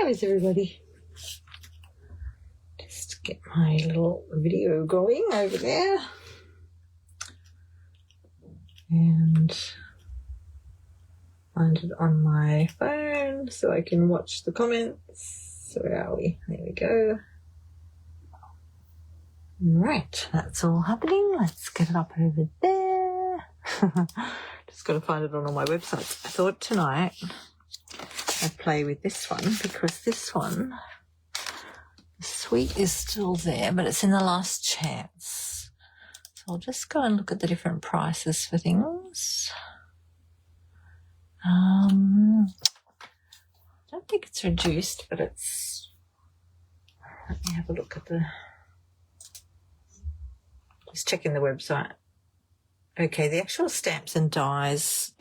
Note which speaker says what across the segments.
Speaker 1: is everybody? Just get my little video going over there. And find it on my phone so I can watch the comments. So where are we? There we go. Right, that's all happening. Let's get it up over there. Just got to find it on all my websites. I thought tonight I'd play with this one because this one, the suite is still there, but it's in the last chance. So I'll just go and look at the different prices for things. I don't think it's reduced, but it's... Let me have a look at the... Just checking the website. Okay, the actual stamps and dies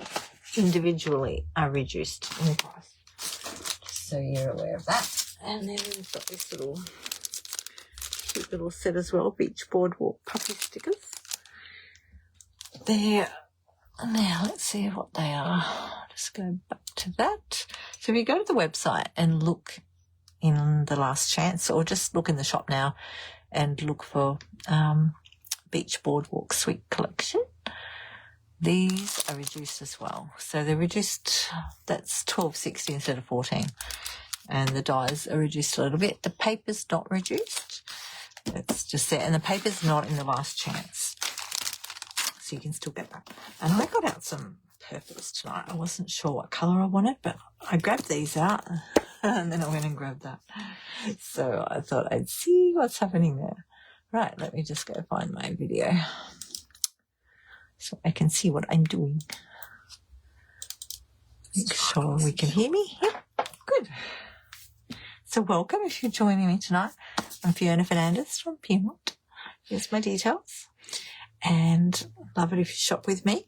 Speaker 1: individually are reduced in price. Just so you're aware of that. And then we've got this little cute little set as well, Beach Boardwalk puppy stickers. There. Now, let's see what they are. Just go back to that. So if you go to the website and look in the last chance, or just look in the shop now and look for Beach Boardwalk Suite Collection. These are reduced as well. So they're reduced, that's $12.60 instead of $14. And the dies are reduced a little bit. The paper's not reduced. It's just there. And the paper's not in the last chance. So you can still get that. And I got out some purples tonight. I wasn't sure what colour I wanted, but I grabbed these out and then I went and grabbed that. So I thought I'd see what's happening there. Right, let me just go find my video so I can see what I'm doing. Make sure we can hear me. Yep, good. So welcome if you're joining me tonight. I'm Fiona Fernandez from Pyrmont. Here's my details. And love it if you shop with me.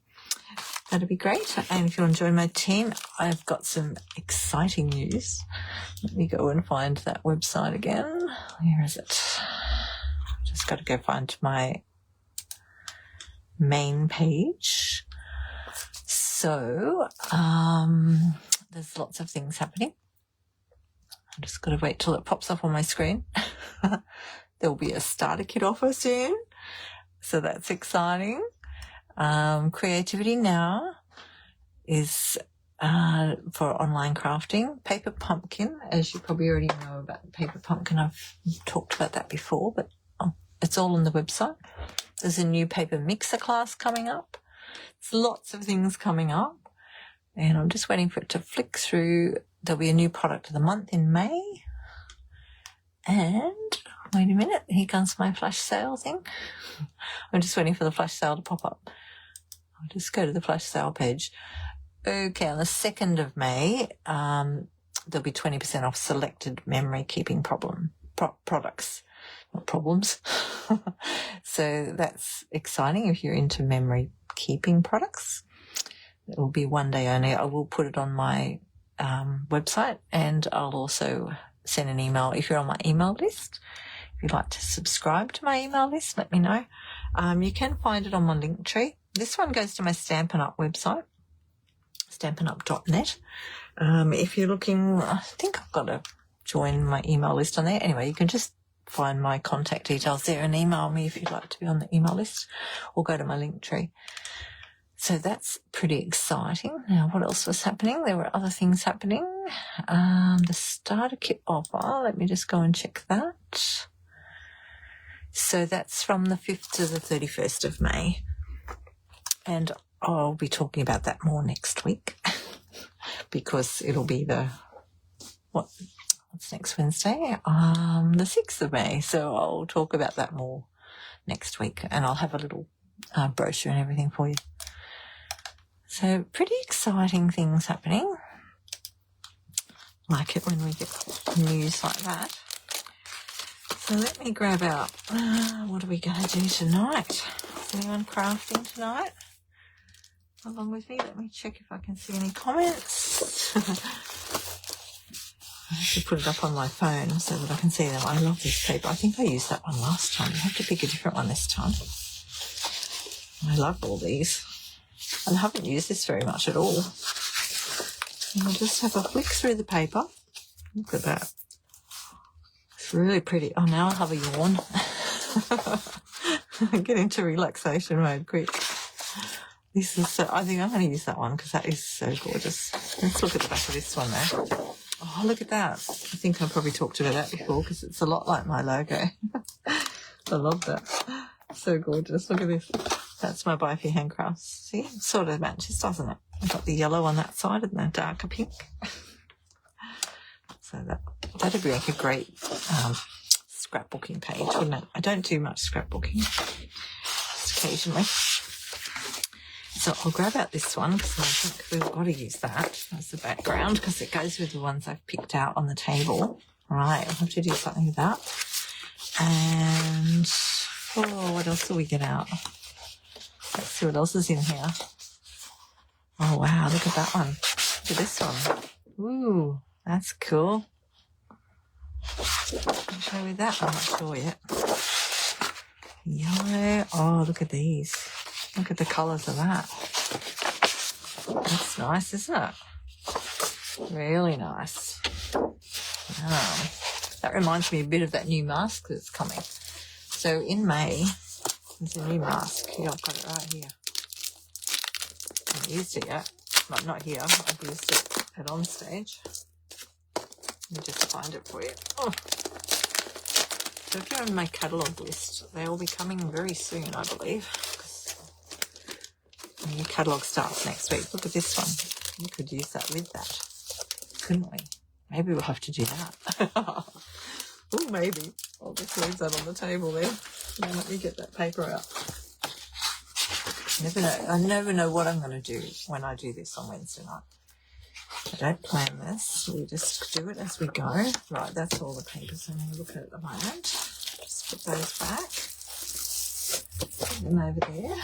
Speaker 1: That'd be great. And if you want to join my team, I've got some exciting news. Let me go and find that website again. Where is it? Just got to go find my main page. So, there's lots of things happening. I'm just got to wait till it pops up on my screen. There'll be a starter kit offer soon. So that's exciting. Creativity Now is for online crafting. Paper Pumpkin, as you probably already know about Paper Pumpkin. I've talked about that before, but it's all on the website. There's a new paper mixer class coming up. There's lots of things coming up. And I'm just waiting for it to flick through. There'll be a new product of the month in May. And wait a minute, here comes my flash sale thing. I'm just waiting for the flash sale to pop up. I'll just go to the flash sale page. Okay, on the 2nd of May, there'll be 20% off selected memory keeping products. Not problems. So that's exciting if you're into memory keeping products. It will be one day only. I will put it on my website, and I'll also send an email if you're on my email list. If you'd like to subscribe to my email list, let me know. You can find it on my link tree. This one goes to my Stampin Up website, stampinup.net. If you're looking, I think I've got to join my email list on there. Anyway, you can just find my contact details there and email me if you'd like to be on the email list, or go to my link tree. So that's pretty exciting. Now, what else was happening? There were other things happening. The starter kit offer, let me just go and check that. So that's from the 5th to the 31st of May. And I'll be talking about that more next week because it'll be what's next Wednesday? The 6th of May. So I'll talk about that more next week, and I'll have a little brochure and everything for you. So pretty exciting things happening. Like it when we get news like that. So let me grab out, what are we going to do tonight? Is anyone crafting tonight? Along with me, let me check if I can see any comments. I have to put it up on my phone so that I can see them. I love this paper. I think I used that one last time. I have to pick a different one this time. I love all these. And I haven't used this very much at all. And I'll just have a flick through the paper. Look at that. It's really pretty. Oh, now I'll have a yawn. Get into relaxation mode quick. This is so, I think I'm going to use that one because that is so gorgeous. Let's look at the back of this one though. Oh, look at that. I think I've probably talked about that before because it's a lot like my logo. I love that. So gorgeous. Look at this. That's my Buy For Your Handcrafts. See, it sort of matches, doesn't it? I've got the yellow on that side and the darker pink. So that'd be like a great scrapbooking page, wouldn't it? I don't do much scrapbooking, just occasionally. So I'll grab out this one because I think we've got to use that as the background because it goes with the ones I've picked out on the table. All right, I'll have to do something with that. And, oh, what else will we get out? Let's see what else is in here. Oh, wow, look at that one. Look at this one. Ooh, that's cool. I'll show you that. I'm not sure yet. Yellow. Oh, look at these. Look at the colours of that. That's nice, isn't it? Really nice. That reminds me a bit of that new mask that's coming. So in May, there's a new mask. Here, I've got it right here. I haven't used it yet. Well, not here. I've used it at Onstage. Let me just find it for you. Oh. So if you're on my catalogue list, they will be coming very soon, I believe. The new catalogue starts next week. Look at this one. We could use that with that, couldn't we? Maybe we'll have to do that. Oh, maybe. I'll just leave that on the table there. Now let me get that paper out. Never know. I never know what I'm going to do when I do this on Wednesday night. I don't plan this. We just do it as we go. Right, that's all the papers I'm going to look at the moment. Just put those back. Put them over there.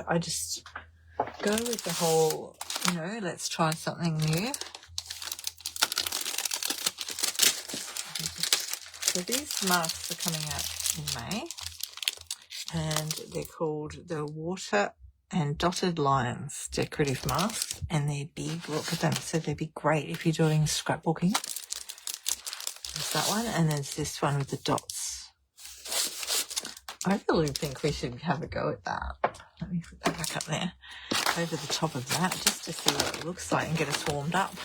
Speaker 1: I just go with the whole, you know, let's try something new. So these masks are coming out in May, and they're called the Water and Dotted Lines Decorative Masks, and they're big. Look at them. So they'd be great if you're doing scrapbooking. There's that one, and there's this one with the dots. I really think we should have a go at that. Let me put that back up there, over the top of that, just to see what it looks like and get us warmed up.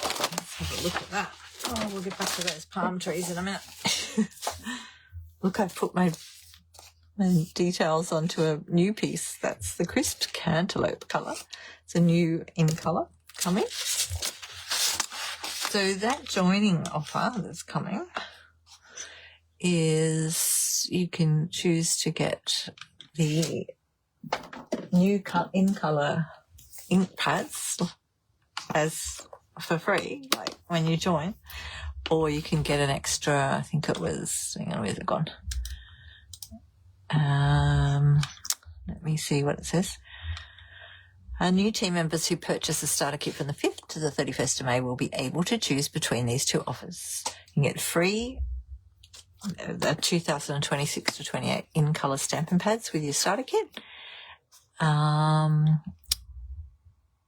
Speaker 1: Let's have a look at that. Oh, we'll get back to those palm trees in a minute. Look, I've put my details onto a new piece. That's the Crisp Cantaloupe colour. It's a new in colour coming. So that joining offer that's coming is you can choose to get the new in colour ink pads as for free, like when you join, or you can get an extra, I think it was, hang on, where's it gone? Let me see what it says. New team members who purchase a starter kit from the 5th to the 31st of May will be able to choose between these two offers. You can get free the 2026 to 28 in colour stamping pads with your starter kit,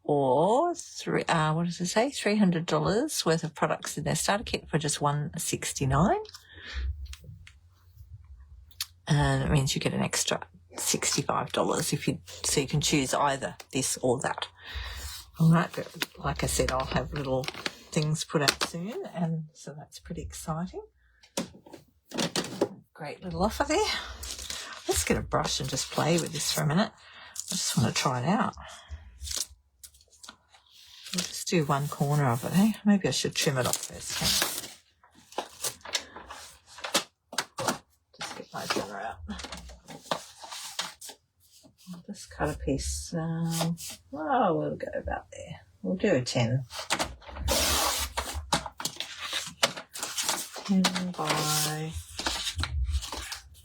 Speaker 1: or what does it say? $300 worth of products in their starter kit for just $169, and it means you get an extra $65 if you, so you can choose either this or that. All right, but like I said, I'll have little things put out soon, and so that's pretty exciting. Great little offer there. Let's get a brush and just play with this for a minute. I just want to try it out. We'll just do one corner of it, eh? Maybe I should trim it off first. Just get my trimmer out. I'll just cut a piece. We'll go about there. We'll do a 10. 10 by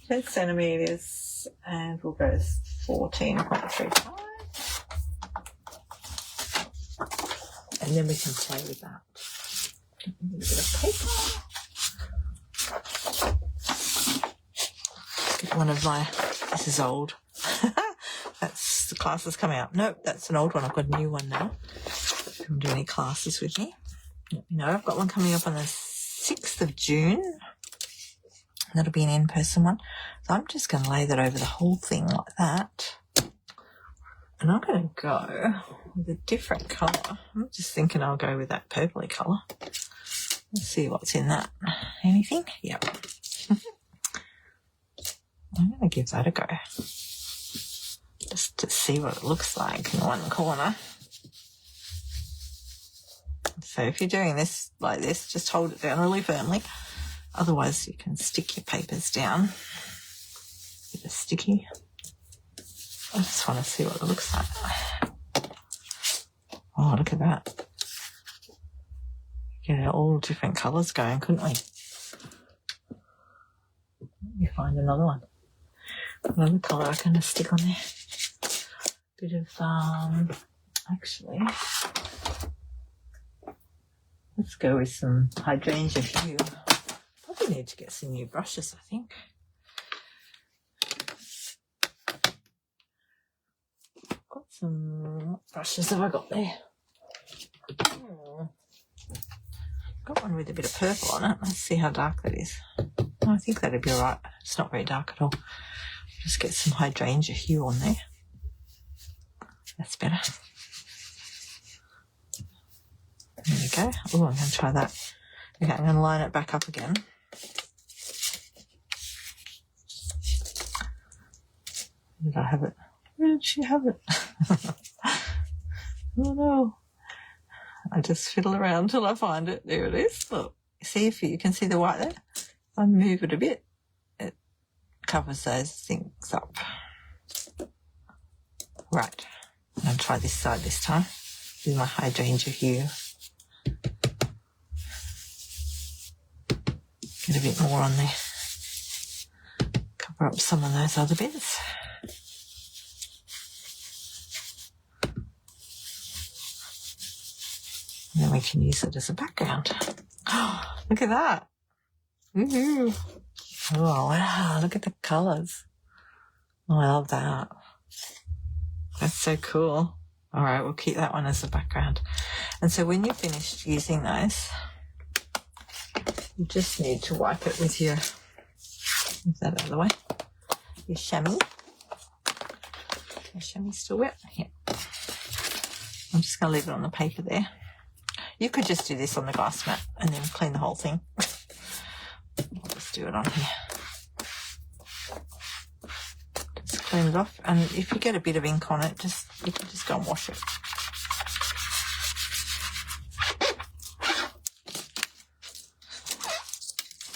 Speaker 1: 10 centimetres, and we'll go 14.35. And then we can play with that. A little bit of paper. Get one of my, this is old. That's the class that's coming out. Nope, that's an old one. I've got a new one now. If you want to do any classes with me, let me know. I've got one coming up on the 6th of June. That'll be an in-person one. So I'm just going to lay that over the whole thing like that. And I'm going to go with a different colour. I'm just thinking I'll go with that purpley colour. Let's see what's in that. Anything? Yep. I'm going to give that a go. Just to see what it looks like in one corner. So if you're doing this like this, just hold it down really firmly. Otherwise, you can stick your papers down. Bit of sticky. I just want to see what it looks like. Oh, look at that. Get all different colours going, couldn't we? Let me find another one. Another colour I'm going to stick on there. Bit of, actually, let's go with some hydrangea hue. Probably need to get some new brushes, I think. Got some, what brushes have I got there? Got one with a bit of purple on it. Let's see how dark that is. Oh, I think that'd be alright. It's not very dark at all. Just get some hydrangea hue on there. That's better. There we go. Oh, I'm going to try that. Okay, I'm going to line it back up again. Did I have it? Where did she have it? Oh no. I just fiddle around till I find it. There it is. Look, see if you can see the white there? If I move it a bit, it covers those things up. Right. I'm going to try this side this time with my hydrangea hue. Get a bit more on there. Cover up some of those other bits. And then we can use it as a background. Oh, look at that. Woohoo. Oh, wow. Look at the colours. Oh, I love that. That's so cool. All right, we'll keep that one as a background. And so when you're finished using those, you just need to wipe it with your, move that out of the way, your chamois. Your chamois still wet? Yeah. I'm just going to leave it on the paper there. You could just do this on the glass mat and then clean the whole thing. I'll just do it on here. Just clean it off. And if you get a bit of ink on it, you can just go and wash it.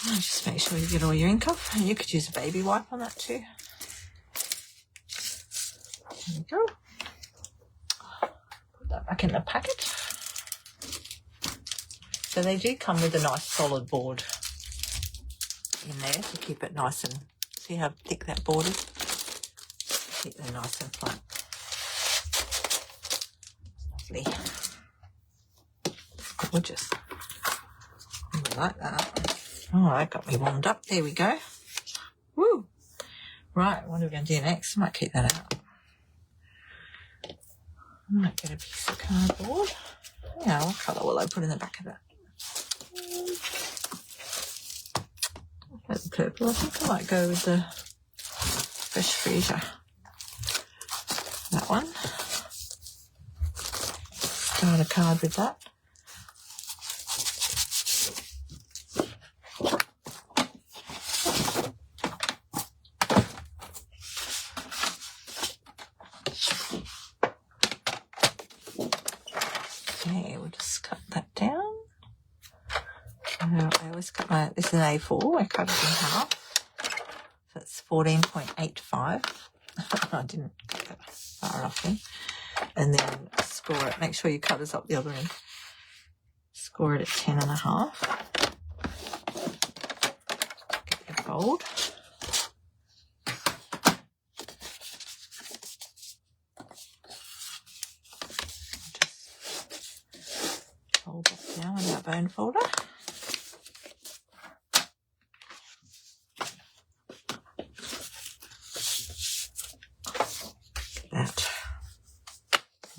Speaker 1: Just make sure you get all your ink off. And you could use a baby wipe on that too. There we go. Put that back in the packet. So they do come with a nice solid board in there to keep it nice and, see how thick that board is? Keep them nice and flat. Lovely. Gorgeous. I like that. Oh, that got me warmed up. There we go. Woo! Right, what are we going to do next? I might keep that out. I might get a piece of cardboard. Yeah, what colour will I put in the back of that? That's purple. I think I might go with the Fresh Freesia. That one. Start a card with that. Okay, we'll just cut that down. I always cut my, this is an A4, I cut it in half. So it's 14.85. I didn't cut that far enough then. And then score it, make sure you cut us up the other end. Score it at 10.5. Get your fold. Just fold that down in our bone folder.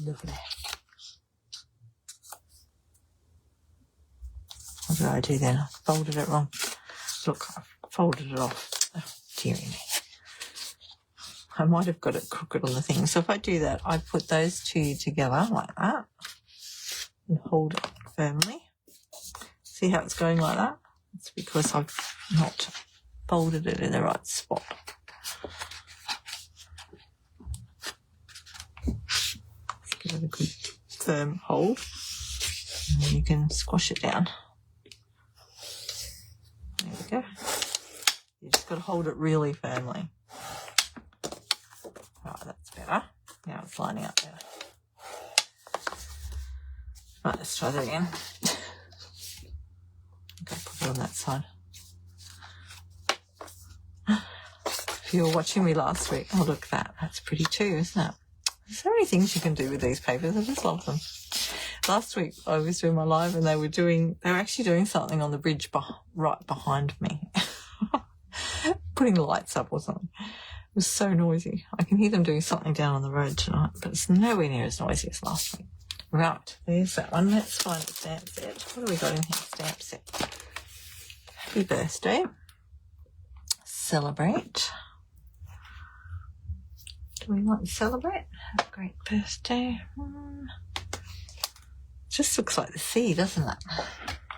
Speaker 1: Lovely. What did I do then? I folded it wrong. Look, I folded it off. Oh, dearie me. I might have got it crooked on the thing. So if I do that, I put those two together like that and hold it firmly. See how it's going like that? It's because I've not folded it in the right spot. Let's give it a good firm hold. And then you can squash it down. There we go. You just got to hold it really firmly. Right, that's better. Now it's lining up better. Right, let's try that again. Okay, put it on that side. If you were watching me last week, oh look, that's pretty too, isn't it? There's so many things you can do with these papers. I just love them. Last week I was doing my live and they were actually doing something on the bridge right behind me. Putting lights up or something. It was so noisy. I can hear them doing something down on the road tonight, but it's nowhere near as noisy as last week. Right, there's that one. Let's find the stamp set. What do we got in here? Stamp set. Happy birthday. Celebrate. Do we want to celebrate? Have a great birthday. Just looks like the sea, doesn't it? I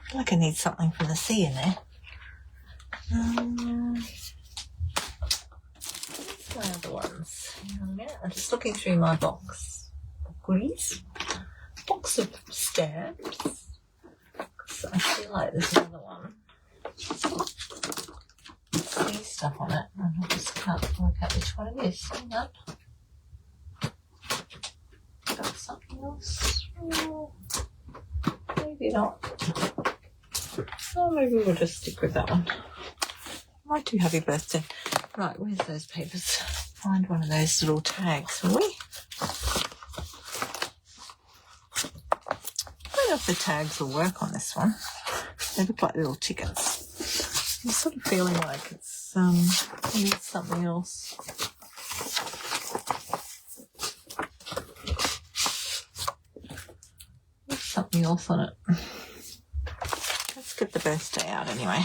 Speaker 1: feel like I need something from the sea in there. What's my other ones? I'm just looking through my box of goodies. Box of stamps. I feel like there's another one. Sea stuff on it. I just can't work out which one it is. Hang on. Got something else? Oh, maybe not. Oh, maybe we'll just stick with that one. Might do happy birthday. Right, where's those papers? Find one of those little tags, will we? I don't know if the tags will work on this one. They look like little tickets. I'm sort of feeling like it's needs something else. There's something else on it. Let's get the birthday out anyway.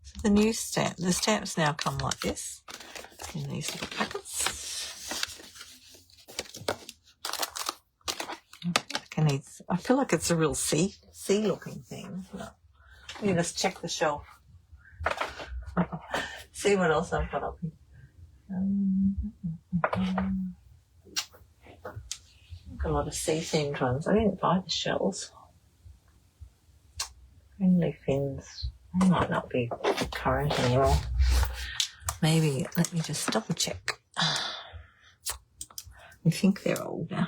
Speaker 1: So the new stamp, the stamps now come like this in these little packets. I feel like it's a real sea looking thing. No. Let me just check the shelf. See what else I've got up here. I've got a lot of sea themed ones. I didn't buy the shells. Friendly fins. They might not be current anymore. Maybe, let me just double check. I think they're old now.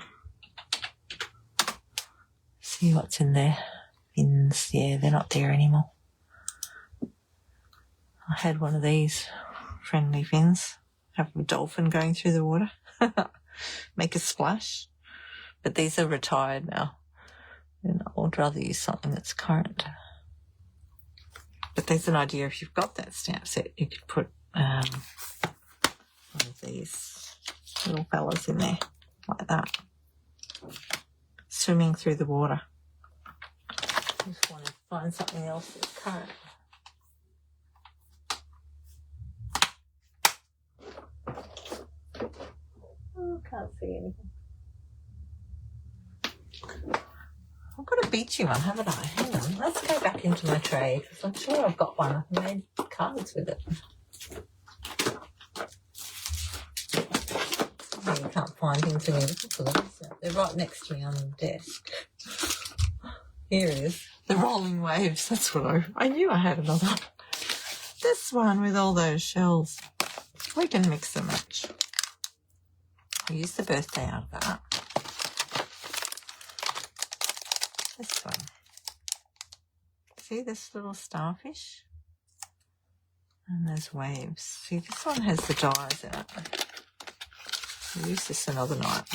Speaker 1: See what's in there. Fins, yeah, they're not there anymore. I had one of these friendly fins. Have a dolphin going through the water. Make a splash. But these are retired now. And I would rather use something that's current. But there's an idea, if you've got that stamp set, you could put one of these little fellas in there, like that. Swimming through the water. Just want to find something else that's current. Oh, can't see anything. I've got a beachy one, haven't I? Hang on, let's go back into my tray because I'm sure I've got one. I've made cards with it. Oh, you can't find things when you're looking for them. So they're right next to me on the desk. Here it is. The rolling waves. That's what I knew I had another one. This one with all those shells. We can mix and match. I'll use the birthday out of that. This one. See this little starfish? And there's waves. See, this one has the dies in it. I'll use this another night.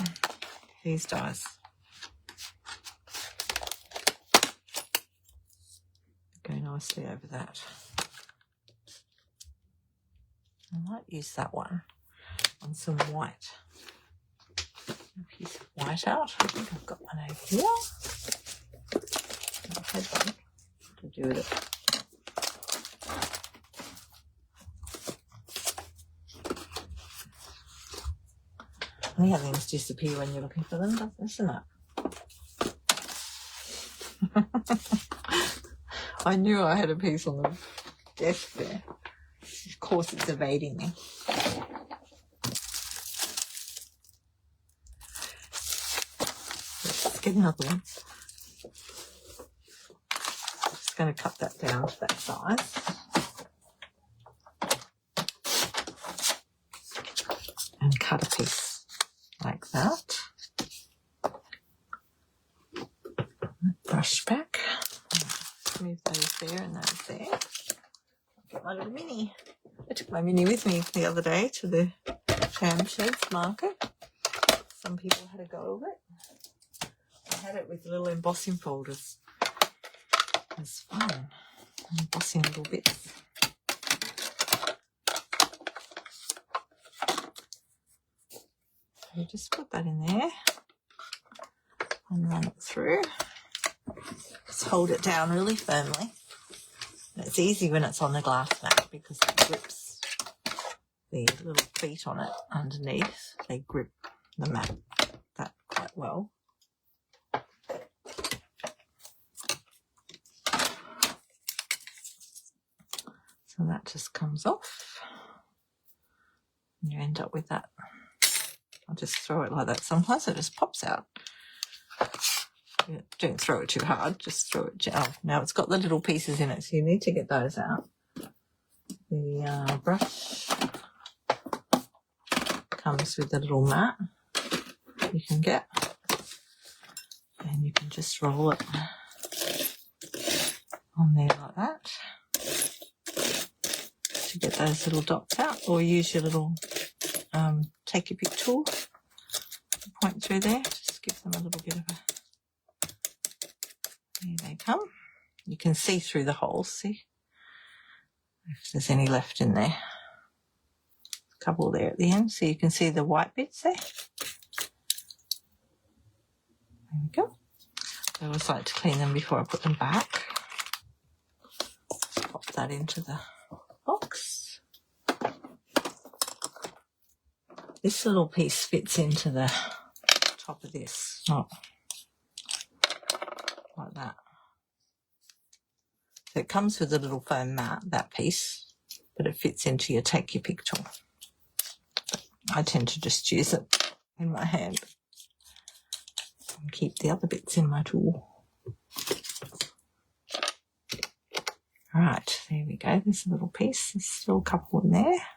Speaker 1: These dies. Go nicely over that. I might use that one on some white. a piece of white out. I think I've got one over here. I've had one to do with it. I think things disappear when you're looking for them, doesn't it? I knew I had a piece on the desk there. Of course it's evading me. Let's get another one. I'm just going to cut that down to that size. And cut a piece like that. Brush back. Move those there and those there. Get my little mini. I took my mini with me the other day to the Jam Sheds market. Some people had a go of it. I had it with little embossing folders. It was fun. Embossing little bits. So just put that in there and run it through. Just hold it down really firmly. And it's easy when it's on the glass mat because it grips the little feet on it underneath. They grip the mat that quite well. So that just comes off. And you end up with that. I'll just throw it like that. Sometimes it just pops out. Don't throw it too hard, just throw it down. Now it's got the little pieces in it, so you need to get those out. The brush comes with the little mat you can get, and you can just roll it on there like that to get those little dots out, or use your little take your pick tool, point through there, just give them a little bit of a. There they come. You can see through the holes, see if there's any left in there. A couple there at the end, so you can see the white bits there. There we go. I always like to clean them before I put them back. Just pop that into the box. This little piece fits into the top of this, not like that. So it comes with a little foam mat, that piece, but it fits into your take your pick tool. I tend to just use it in my hand and keep the other bits in my tool. All right, there we go. There's a little piece. There's still a couple in there.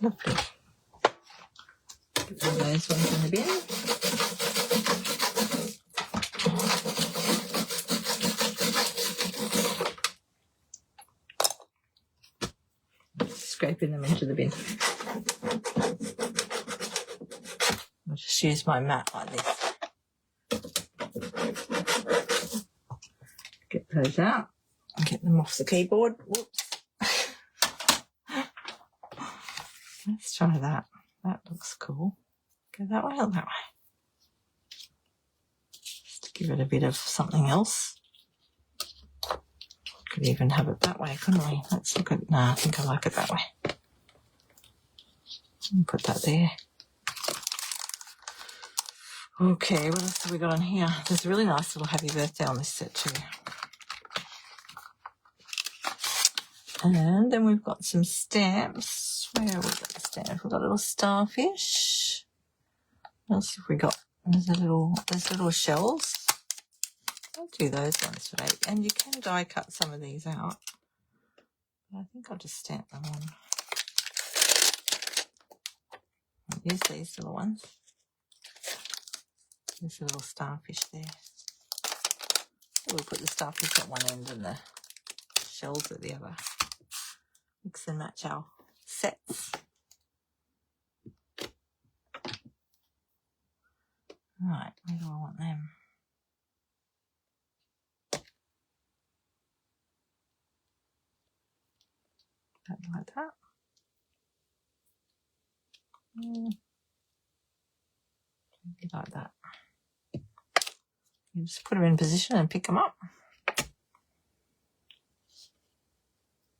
Speaker 1: Lovely. Put those ones in the bin. Scraping them into the bin. I'll just use my mat like this. Get those out and get them off the keyboard. Whoops. Let's try that. That looks cool. Go that way or that way? Just to give it a bit of something else. Could even have it that way, couldn't we? Let's look at, no, I think I like it that way. And put that there. Okay, what else have we got on here? There's a really nice little happy birthday on this set too. And then we've got some stamps. Where have we got the stamps? We've got a little starfish. What else have we got? There's little shells. I'll do those ones today. And you can die cut some of these out. But I think I'll just stamp them on. I'll use these little ones. There's a little starfish there. We'll put the starfish at one end and the shells at the other. Mix and match our sets. Right, where do I want them? Don't like that. Maybe like that. You just put them in position and pick them up.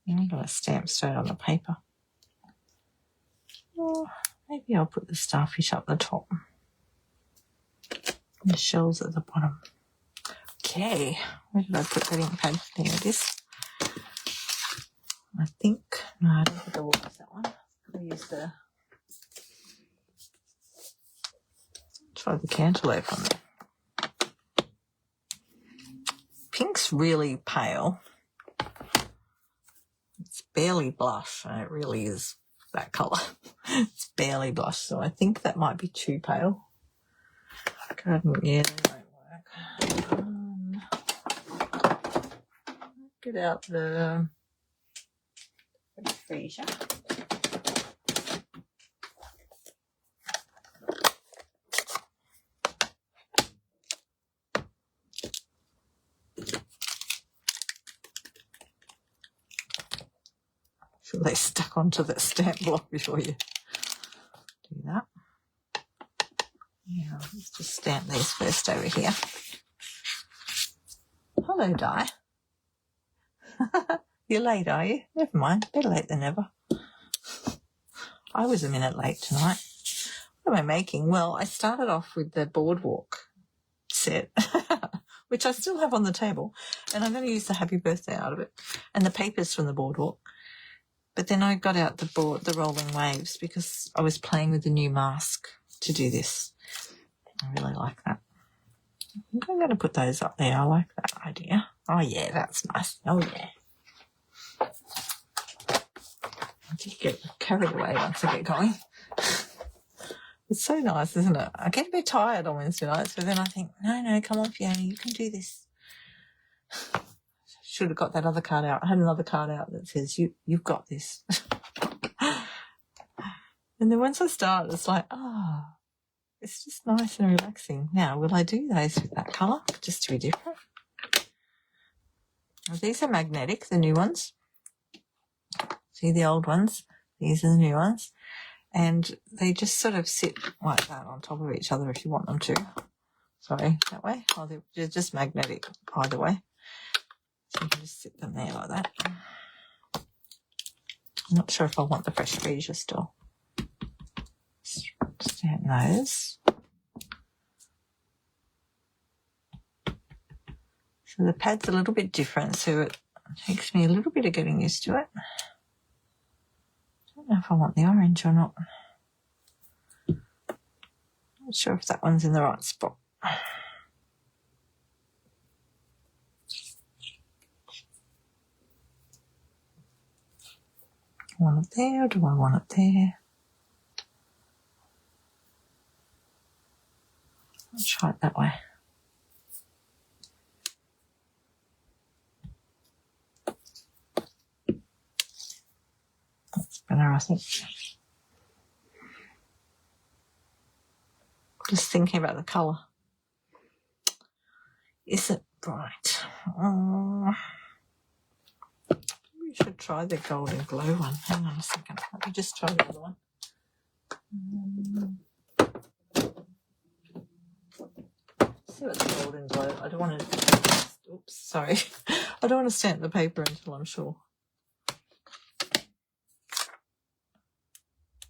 Speaker 1: And you've got to stamp straight on the paper. Or maybe I'll put the starfish up the top. And the shells at the bottom. Okay, where did I put that ink pad? There it is. I think, no, I don't think I will use that one. I'll use the, try the cantaloupe on there. Pink's really pale. It's barely blush, and it really is that colour. It's barely blush, so I think that might be too pale. Yeah, they won't work. Get out the freezer. Sure they stuck onto that stamp block before you do that. Yeah, let's just stamp these first over here. Hello, Di. You're late, are you? Never mind. Better late than never. I was a minute late tonight. What am I making? Well, I started off with the boardwalk set, which I still have on the table, and I'm going to use the happy birthday out of it and the papers from the boardwalk. But then I got out the rolling waves because I was playing with the new mask to do this. I really like that. I think I'm going to put those up there. I like that idea. Oh, yeah, that's nice. Oh, yeah. I just get carried away once I get going. It's so nice, isn't it? I get a bit tired on Wednesday nights, but then I think, no, come on, Fiona, you can do this. Should have got that other card out. I had another card out that says, you've got this. And then once I start, it's like, it's just nice and relaxing. Now, will I do those with that colour just to be different? Well, these are magnetic, the new ones. See the old ones? These are the new ones. And they just sort of sit like that on top of each other if you want them to. Sorry, that way. Oh, they're just magnetic either way. So you can just sit them there like that. I'm not sure if I want the fresh freesia still. Stamp those. So the pad's a little bit different, so it takes me a little bit of getting used to it. I don't know if I want the orange or not. Not sure if that one's in the right spot. I want it there, or do I want it there? I'll try it that way. That's better, I think. Just thinking about the colour. Is it bright? We should try the golden glow one. Hang on a second. Let me just try the other one. See what's the golden glow. I don't want to. Oops, sorry. I don't want to stamp the paper until I'm sure.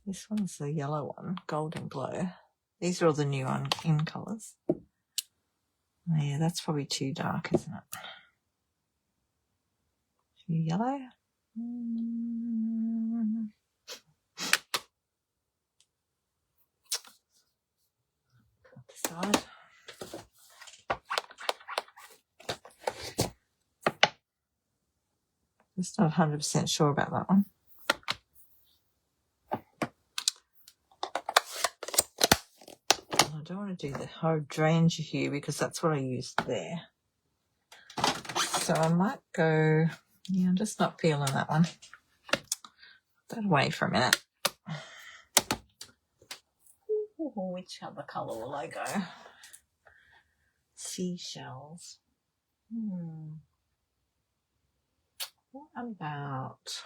Speaker 1: This one's the yellow one, golden glow. These are all the new in colours. Oh, yeah, that's probably too dark, isn't it? Too yellow. Side. Just not 100% sure about that one. I don't want to do the hydrangea hue because that's what I used there. So I might go, yeah, I'm just not feeling that one. Put that away for a minute. Ooh, which other colour will I go? Seashells. What about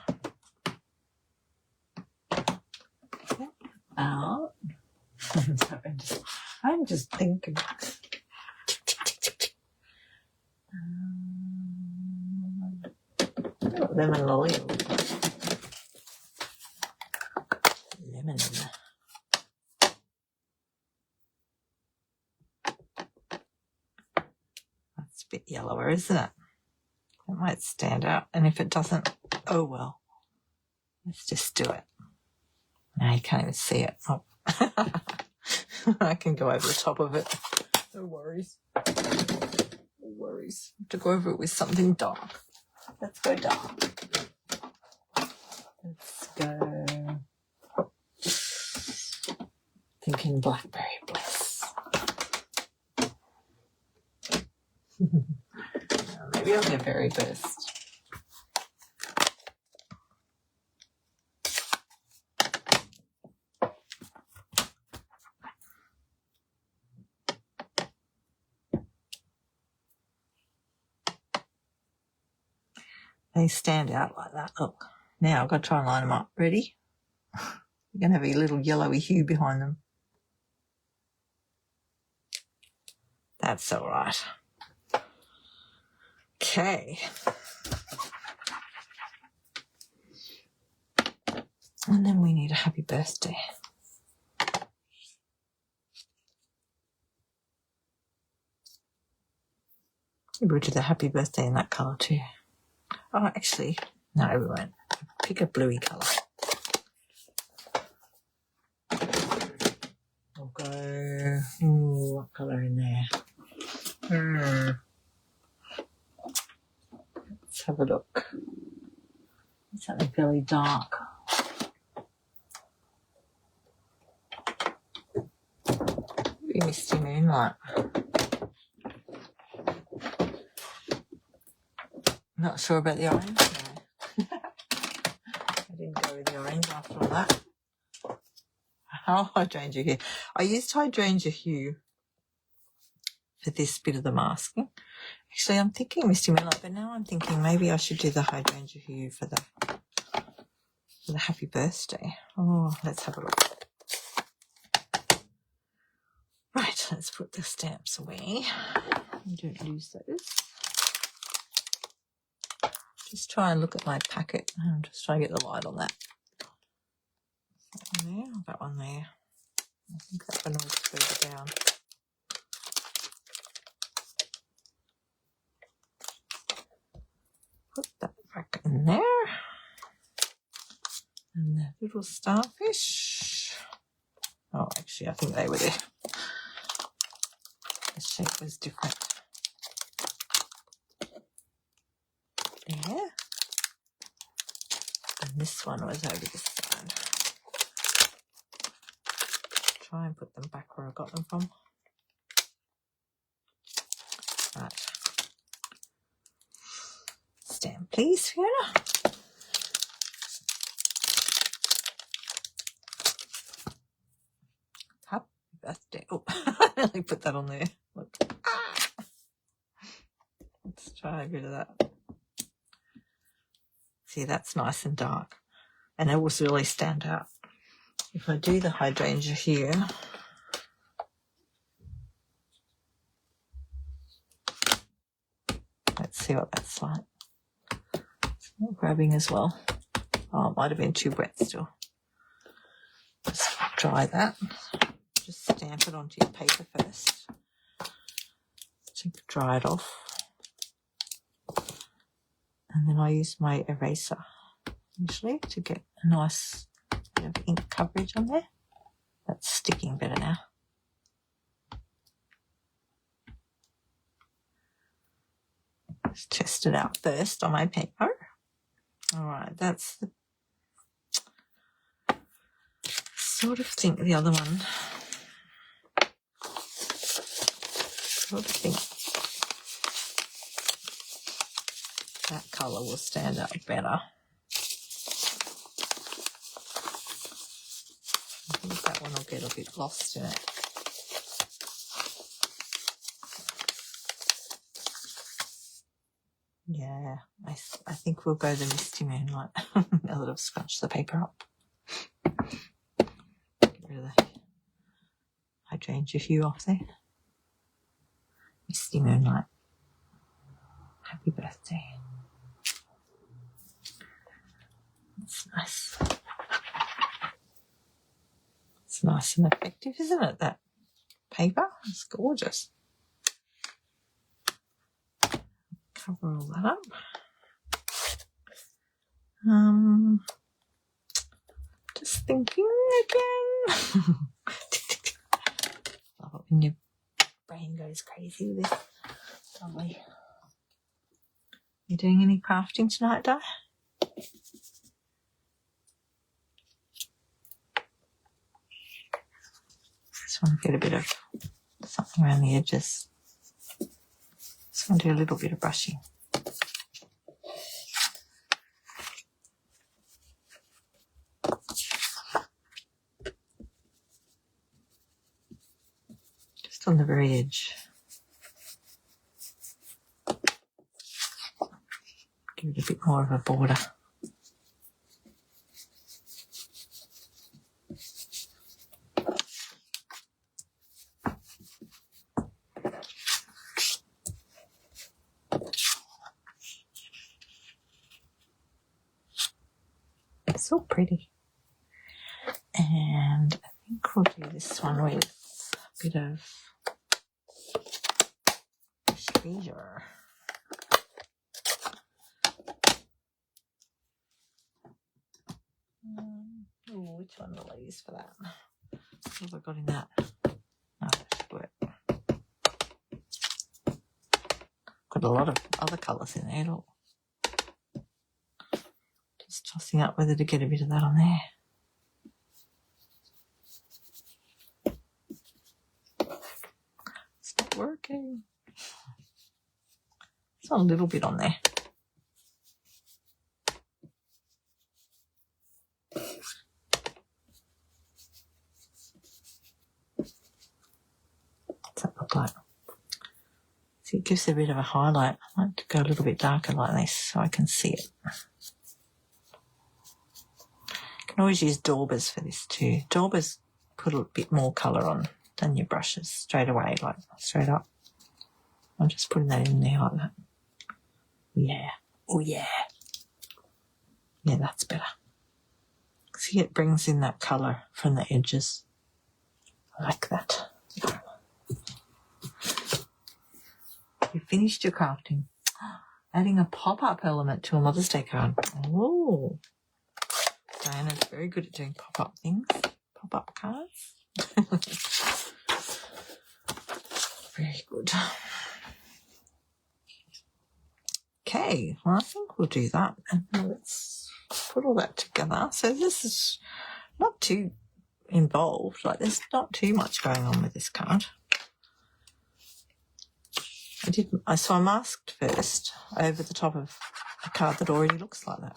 Speaker 1: I'm just thinking. Lemon lolly. Lemon. That's a bit yellower, isn't it? It might stand out. And if it doesn't, oh well. Let's just do it. Now you can't even see it. Oh. I can go over the top of it. No worries. No worries. I have to go over it with something dark. Let's go dark. Let's go. Thinking blackberry bliss. Maybe I'll get very burst. They stand out like that. Look. Now I've got to try and line them up. Ready? You're going to have a little yellowy hue behind them. That's all right. Okay. And then we need a happy birthday. Maybe we'll do the happy birthday in that colour too. Oh, actually, no, we won't. Pick a bluey colour. We'll go, what colour in there? Let's have a look. Something fairly dark. Maybe Misty Moonlight. Not sure about the orange. No. I didn't go with the orange after all that. Oh, hydrangea hue. I used hydrangea hue for this bit of the masking. Actually, I'm thinking Misty Moonlight, but now I'm thinking maybe I should do the hydrangea hue for the happy birthday. Oh, let's have a look. Right, let's put the stamps away. We don't lose those. Just try and look at my packet. I'm just trying to get the light on that. That one there, that one there. I think that one was further down. Put that back in there. And the little starfish. Oh, actually, I think they were there. The shape was different. There. And this one was over this side. Try and put them back where I got them from. Right. Stamp, please, Fiona. Happy birthday. Oh, I nearly put that on there. Look. Ah! Let's try a bit of that. See, that's nice and dark. And it will really stand out. If I do the hydrangea here, let's see what that's like. It's not grabbing as well. Oh, it might have been too wet still. Just dry that. Just stamp it onto your paper first. To dry it off. And then I use my eraser usually to get a nice bit of ink coverage on there. That's sticking better now. Just test it out first on my paper. All right, that's the sort of think the other one. Sort of think that colour will stand out better. I think that one will get a bit lost in it. Yeah, I think we'll go the Misty Moonlight now that I've scrunched the paper up. Get rid of change a few off there. Misty Moonlight. Happy birthday. It's nice. It's nice and effective, isn't it, that paper? It's gorgeous. Cover all that up. Just thinking again. Love it when your brain goes crazy with this. Lovely. You doing any crafting tonight, Di? Just want to get a bit of something around the edges. Just want to do a little bit of brushing. Just on the very edge. Give it a bit more of a border. It's so pretty. And I think we'll do this one with a bit of treasure. Oh, which one will I use for that? What have I got in that? No, that's blue. Got a lot of other colours in there. Look. Just tossing up whether to get a bit of that on there. It's not working. It's a little bit on there. What's that look like? See, it gives a bit of a highlight. I like to go a little bit darker like this so I can see it. You can always use daubers for this too. Daubers put a bit more colour on than your brushes straight away, like straight up. I'm just putting that in there like that. Yeah. Oh yeah. Yeah, that's better. See, it brings in that colour from the edges. I like that. You finished your crafting. Adding a pop-up element to a Mother's Day card. Oh. Diana's very good at doing pop-up things. Pop-up cards. Very good. Okay, well, I think we'll do that. And let's put all that together. So this is not too involved. Like, there's not too much going on with this card. So I masked first over the top of a card that already looks like that.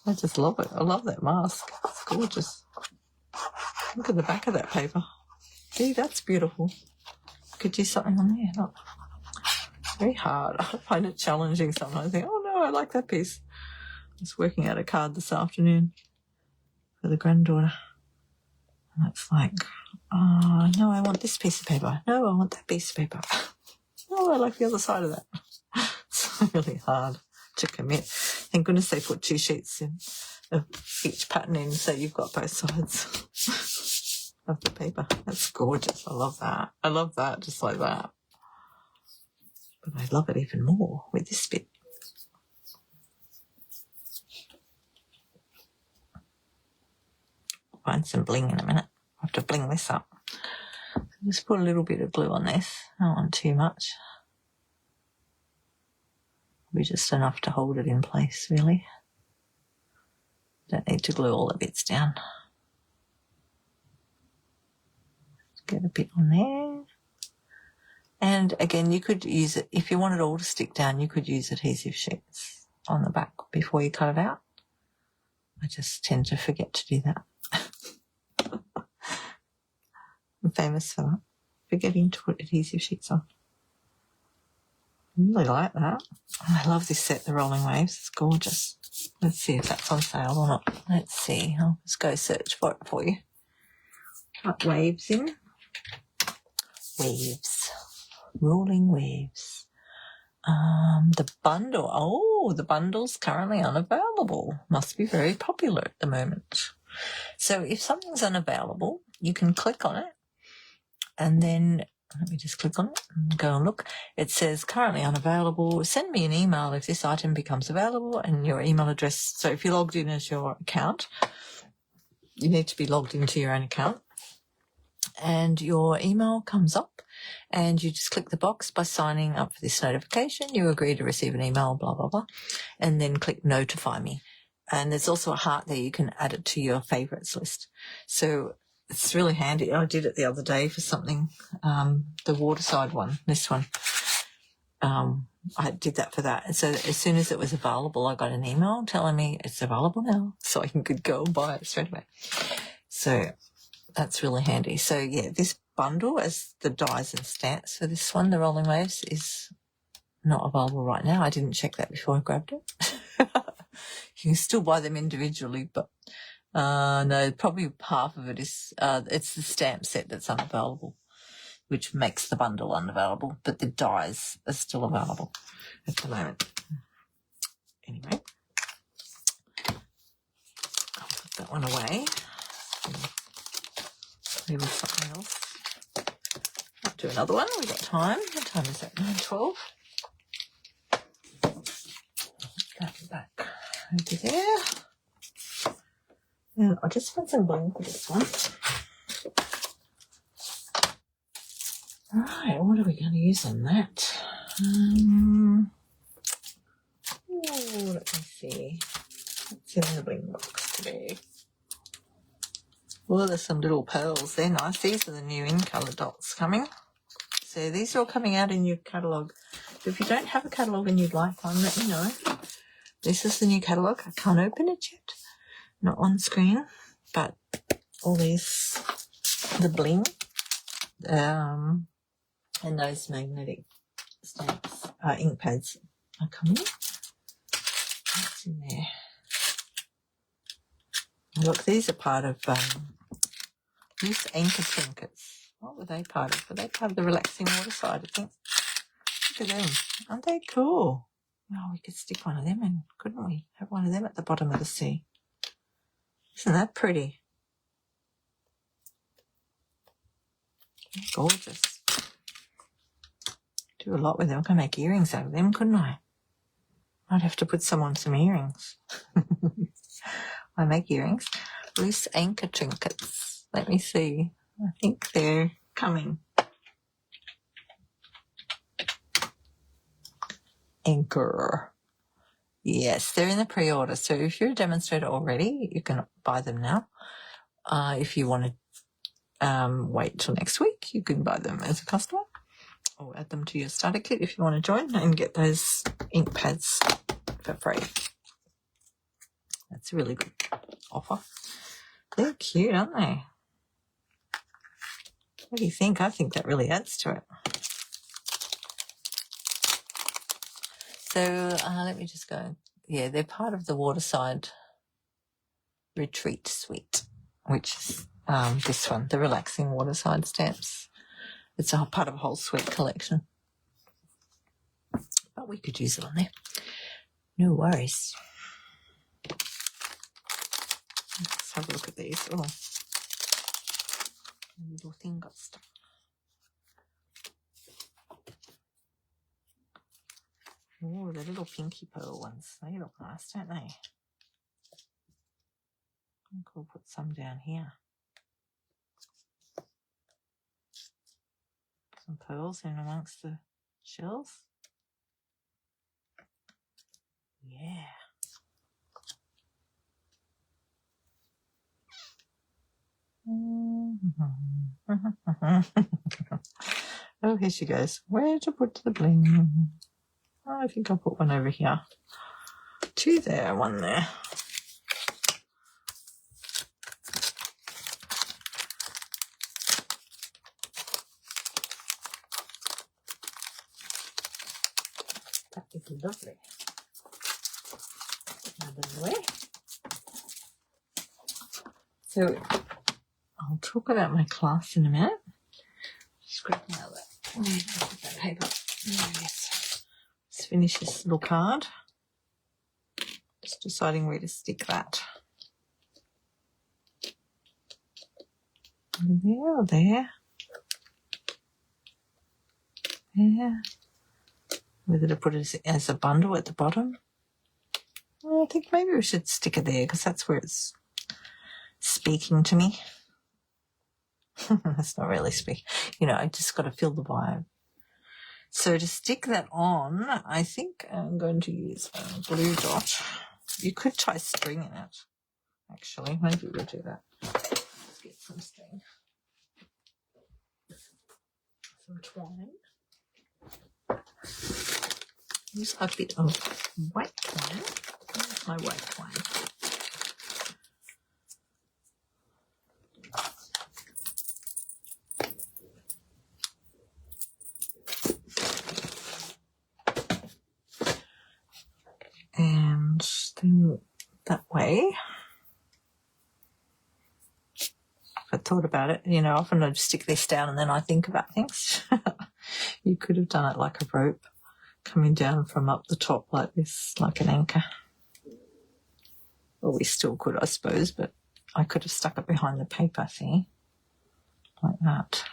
Speaker 1: I just love it. I love that mask. It's gorgeous. Look at the back of that paper. See, that's beautiful. Could do something on there. Look. It's very hard. I find it challenging sometimes. I think, oh no, I like that piece. I was working out a card this afternoon for the granddaughter. And it's like, oh, no, I want this piece of paper. No, I want that piece of paper. No, I like the other side of that. It's really hard to commit. Thank goodness they put 2 sheets in of each pattern in so you've got both sides of the paper. That's gorgeous. I love that. I love that just like that. But I love it even more with this bit. Find some bling in a minute. I have to bling this up. Just put a little bit of glue on this. I don't want too much. Be just enough to hold it in place, really. Don't need to glue all the bits down. Get a bit on there. And again, you could use it, if you want it all to stick down, you could use adhesive sheets on the back before you cut it out. I just tend to forget to do that. I'm famous for that, forgetting to put adhesive sheets on. I really like that. I love this set, the Rolling Waves. It's gorgeous. Let's see if that's on sale or not. Let's see. I'll just go search for it for you. Cut waves in. Waves. Rolling waves. The bundle. Oh, the bundle's currently unavailable. Must be very popular at the moment. So if something's unavailable, you can click on it, and then let me just click on it and go and look. It says currently unavailable. Send me an email if this item becomes available, and your email address. So if you're logged in as your account, you need to be logged into your own account, and your email comes up, and you just click the box by signing up for this notification. You agree to receive an email, blah, blah, blah, and then click notify me. And there's also a heart there. You can add it to your favorites list. So it's really handy. I did it the other day for something, the Waterside one, this one. I did that for that. And so as soon as it was available, I got an email telling me it's available now, so I could go and buy it straight away. So that's really handy. So yeah, this bundle as the dies and stamps for this one, the Rolling Waves, is not available right now. I didn't check that before I grabbed it. You can still buy them individually, but no, probably half of it is, it's the stamp set that's unavailable, which makes the bundle unavailable, but the dies are still available at the moment. Anyway, I'll put that one away. Maybe something else. I'll do another one. We've got time. What time is it? 9:12. That back over there. And I'll just find some bling for this one. Alright, what are we going to use on that? Let me see. What's in the bling box today? Well, there's some little pearls. They're nice. These are the new in-colour dots coming. So these are all coming out in your catalogue. If you don't have a catalogue and you'd like one, let me know. This is the new catalogue. I can't open it yet. Not on screen. But all these, the bling, and those magnetic stamps, ink pads are coming. What's in there? Look, these are part of loose anchor trinkets. What were they part of? Were they part of the relaxing water side, I think? Look at them. Aren't they cool? Oh, we could stick one of them in, couldn't we? Have one of them at the bottom of the sea. Isn't that pretty? Gorgeous. Do a lot with them. I could make earrings out of them, couldn't I? I'd have to put some on some earrings. I make earrings. Loose anchor trinkets. Let me see. I think they're coming. Anchor. Yes, they're in the pre-order. So if you're a demonstrator already, you can buy them now. If you want to wait till next week, you can buy them as a customer or add them to your starter kit if you want to join and get those ink pads for free. That's a really good offer. They're cute, aren't they? What do you think? I think that really adds to it. So let me just go. Yeah, they're part of the Waterside Retreat Suite, which is this one, the Relaxing Waterside Stamps. It's a part of a whole suite collection. But we could use it on there. No worries. Let's have a look at these. Oh, the little thing got stuck. Oh, the little pinky pearl ones. They look nice, don't they? I think we'll put some down here. Some pearls in amongst the shells. Yeah. Oh, here she goes. Where to put the bling? Oh, I think I'll put one over here. Two there, one there. That is lovely. Out of the way. So I'll talk about my class in a minute. scraping out that paper. Yes. Let's finish this little card. Just deciding where to stick that. There or there. There. Whether to put it as a bundle at the bottom. Well, I think maybe we should stick it there because that's where it's speaking to me. That's not really speaking. You know, I just got to feel the vibe. So to stick that on, I think I'm going to use a blue dot. You could tie string in it, actually. Maybe we'll do that. Let's get some string. Some twine. Use a bit of white twine. Where's my white twine? And then that way, if I thought about it, you know, often I'd stick this down and then I think about things. You could have done it like a rope coming down from up the top like this, like an anchor. Well, we still could, I suppose, but I could have stuck it behind the paper, see? Like that.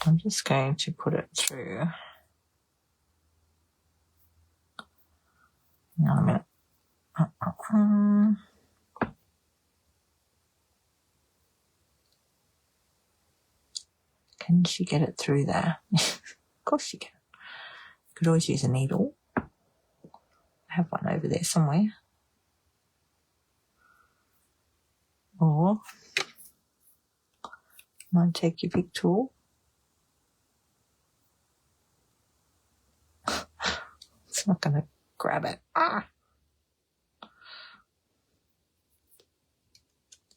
Speaker 1: I'm just going to put it through. Hang on a minute. Can she get it through there? Of course she can. You could always use a needle. I have one over there somewhere. Or might take your big tool. It's not going to grab it.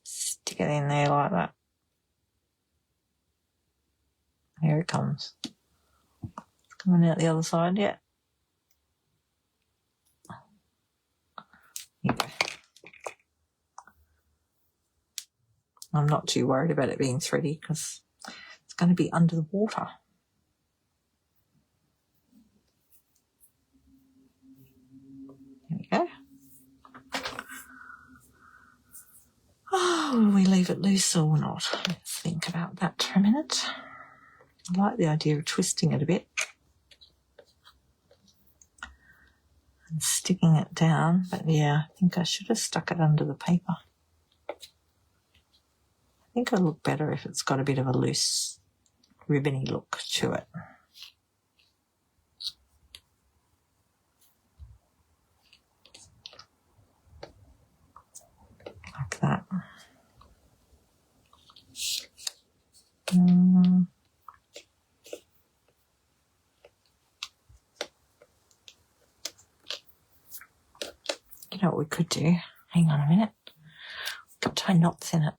Speaker 1: Stick it in there like that. Here it comes. It's coming out the other side yet. Here you go. I'm not too worried about it being thready because it's going to be under the water. There we go. Oh, will we leave it loose or not? Let's think about that for a minute. I like the idea of twisting it a bit and sticking it down, but yeah, I think I should have stuck it under the paper. I think it'll look better if it's got a bit of a loose, ribbony look to it. Like that. You know what we could do? Hang on a minute. We could tie knots in it.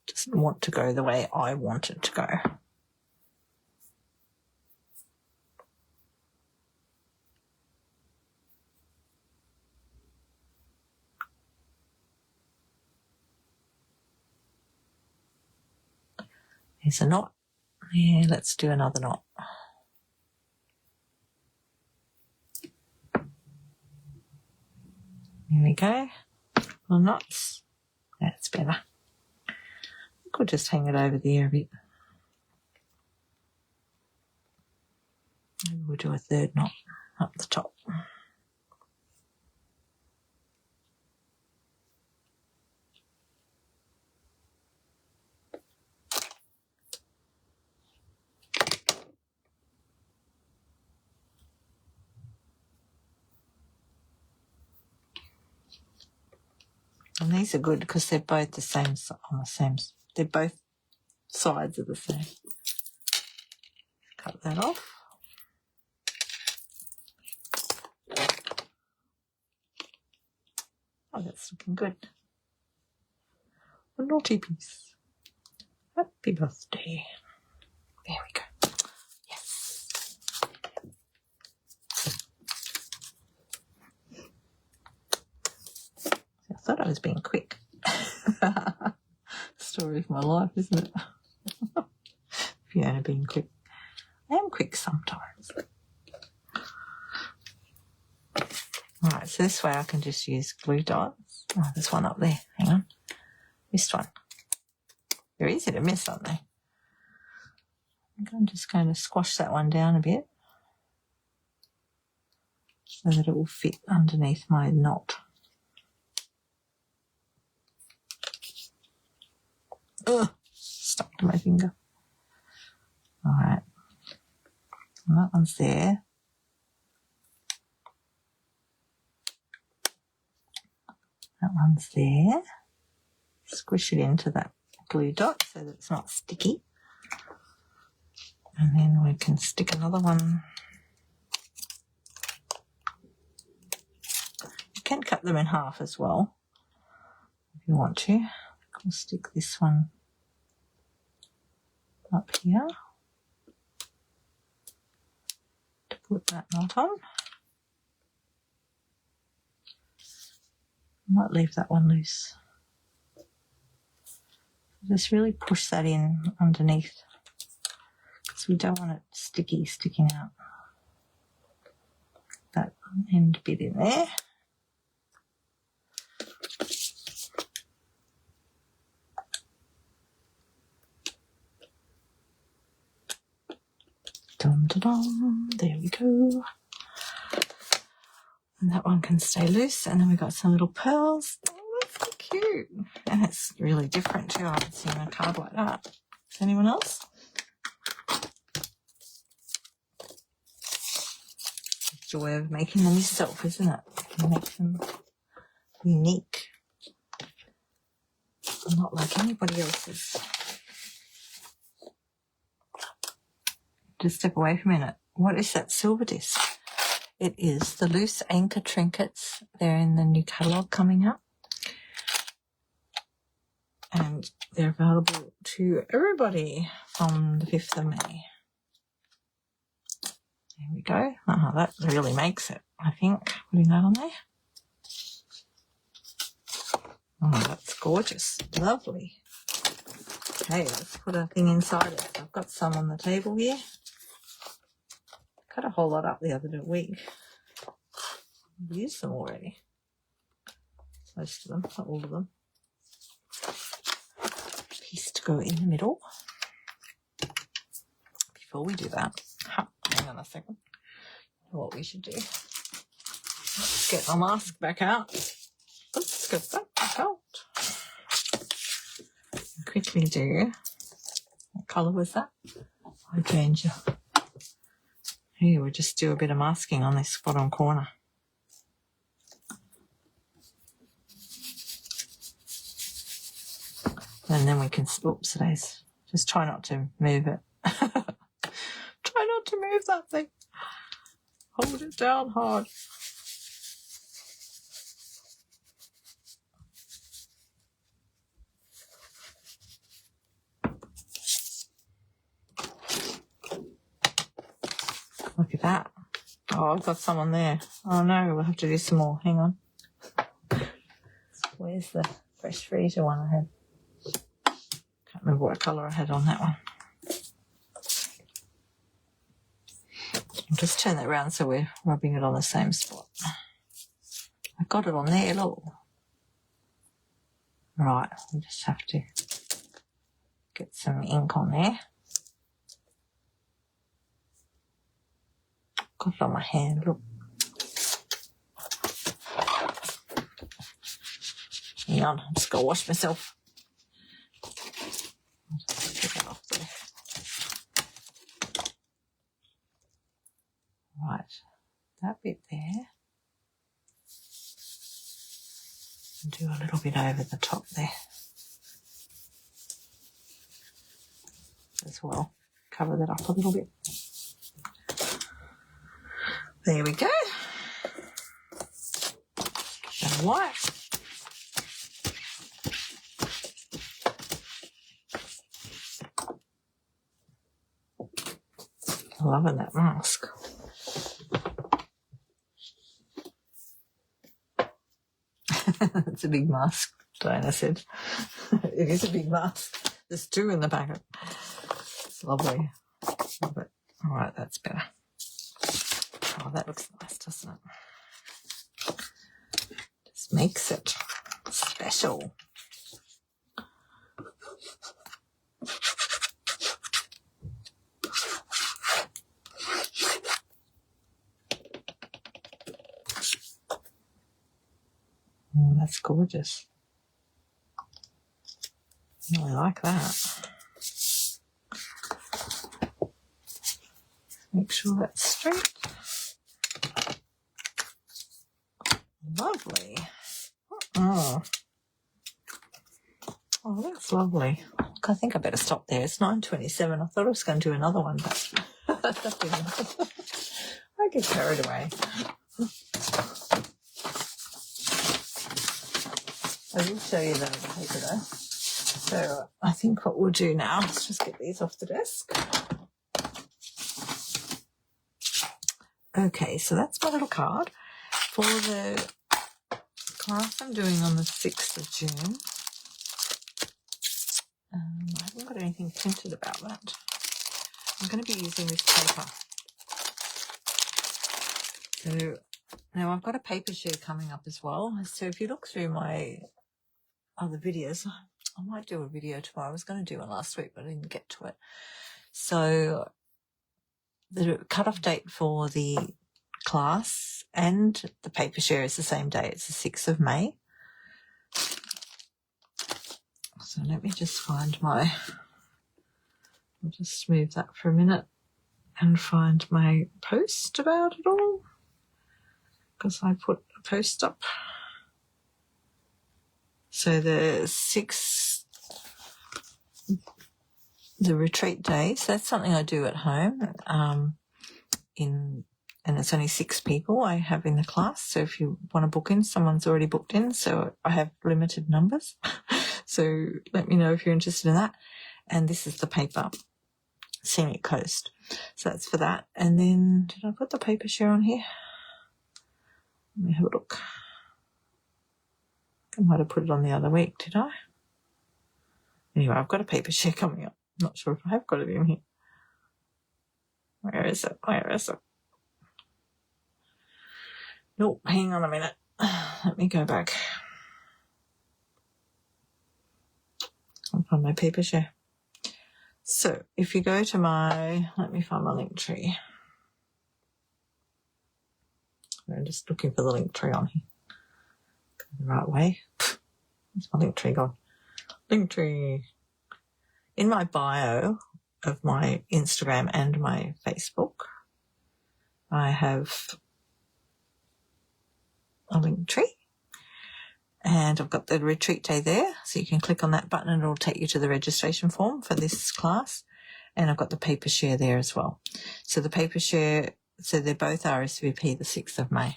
Speaker 1: Doesn't want to go the way I want it to go. There's a knot. Yeah, let's do another knot. There we go. Little knots. That's better. I think we'll just hang it over there a bit. Maybe we'll do a third knot up the top. And these are good because they're both the same, they're both sides of the same. Cut that off. Oh, that's looking good. A naughty piece. Happy birthday. There we go. Yes. thought I was being quick. Story of my life, isn't it? Fiona being quick. I am quick sometimes. Alright, so this way I can just use glue dots. Oh, there's one up there. Hang on. Missed one. They're easy to miss, aren't they? I think I'm just going to squash that one down a bit so that it will fit underneath my knot. Ugh, stuck to my finger. Alright. Well, that one's there. That one's there. Squish it into that glue dot so that it's not sticky. And then we can stick another one. You can cut them in half as well if you want to. I'll stick this one up here to put that knot on. I might leave that one loose. Just really push that in underneath because we don't want it sticky sticking out. That end bit in there. Dum da dum. There we go. And that one can stay loose. And then we've got some little pearls. Oh, that's so cute. And it's really different too. I haven't seen a card like that. Is anyone else? The joy of making them yourself, isn't it? You can make them unique. And not like anybody else's. Just step away for a minute. What is that silver disc? It is the loose anchor trinkets. They're in the new catalogue coming up. And they're available to everybody from the 5th of May. There we go. Oh, that really makes it, I think, putting that on there. Oh, that's gorgeous. Lovely. Okay, let's put a thing inside it. I've got some on the table here. Cut a whole lot up the other week. I've used them already. Most of them, not all of them. Piece to go in the middle. Before we do that, hang on a second. What we should do. Let's get my mask back out. Let's get that back out. Quickly do. What colour was that? Hydrangea. Here, we'll just do a bit of masking on this bottom corner. And then we can, oops, today's, just try not to move it. Try not to move that thing. Hold it down hard. Look at that. Oh, I've got some on there. Oh no, we'll have to do some more. Hang on. Where's the fresh freezer one I had? Can't remember what colour I had on that one. I'll just turn that around so we're rubbing it on the same spot. I got it on there, look. Right, we just have to get some ink on there. Got it on my hand, look. Hang on, I'm just going to wash myself. Just get that off there. Right, that bit there. And do a little bit over the top there as well. Cover that up a little bit. There we go. And white. Loving that mask. It's a big mask, Diana said. It is a big mask. There's 2 in the packet. It's lovely. Love it. All right, that's better. Oh, that looks nice, doesn't it? Just makes it special. Oh, that's gorgeous. I really like that. Make sure that's straight. Lovely. Oh, that's lovely. I think I better stop there. It's 9:27. I thought I was going to do another one, but that didn't. I get carried away. I will show you the paper though. So I think what we'll do now is just get these off the desk. Okay, so that's my little card for the class I'm doing on the 6th of June. I haven't got anything printed about that. I'm going to be using this paper. So now I've got a paper share coming up as well. So if you look through my other videos, I might do a video tomorrow. I was going to do one last week, but I didn't get to it. So the cut-off date for the class and the paper share is the same day. It's the 6th of May. So let me just find I'll just move that for a minute and find my post about it all, because I put a post up. So the 6th, the retreat day, so that's something I do at home, and it's only 6 people I have in the class. So if you want to book in, someone's already booked in. So I have limited numbers. So let me know if you're interested in that. And this is the paper, Scenic Coast. So that's for that. And then, did I put the paper share on here? Let me have a look. I might have put it on the other week, did I? Anyway, I've got a paper share coming up. I'm not sure if I have got it in here. Where is it? Where is it? Nope, hang on a minute. Let me go back. I'll find my paper share. So if you go to let me find my link tree. I'm just looking for the link tree on here. Go the right way. Where's my link tree gone? Link tree. In my bio of my Instagram and my Facebook, I have a link tree, and I've got the retreat day there, so you can click on that button and it'll take you to the registration form for this class. And I've got the paper share there as well. So the paper share, so they're both RSVP the 6th of May.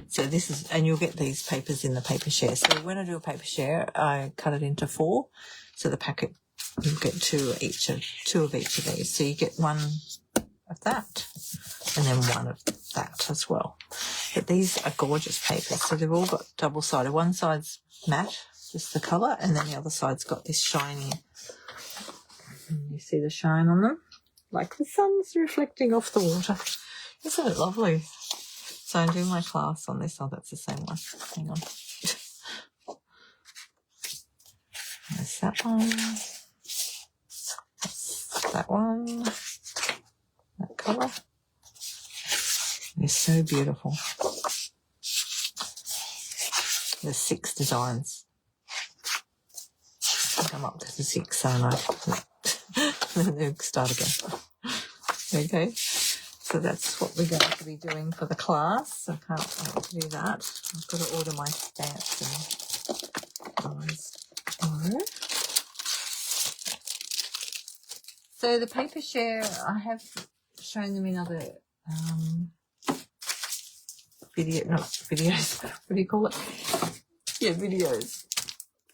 Speaker 1: So this is, and you'll get these papers in the paper share. So when I do a paper share, I cut it into 4. So the packet, you'll get 2 of each of these. So you get 1 of that and then 1 of that as well. But these are gorgeous papers. So they've all got double-sided. One side's matte, just the colour, and then the other side's got this shiny. You see the shine on them? Like the sun's reflecting off the water. Isn't it lovely? So I'm doing my class on this. Oh, that's the same one. Hang on. There's that one. That's that one. That colour. They're so beautiful. There's 6 designs. I think I'm up to the 6, so then start again. Okay, so that's what we're going to be doing for the class. I can't wait to do that. I've got to order my stamps and tomorrow. So the paper share, I have shown them in other videos. What do you call it? Yeah, videos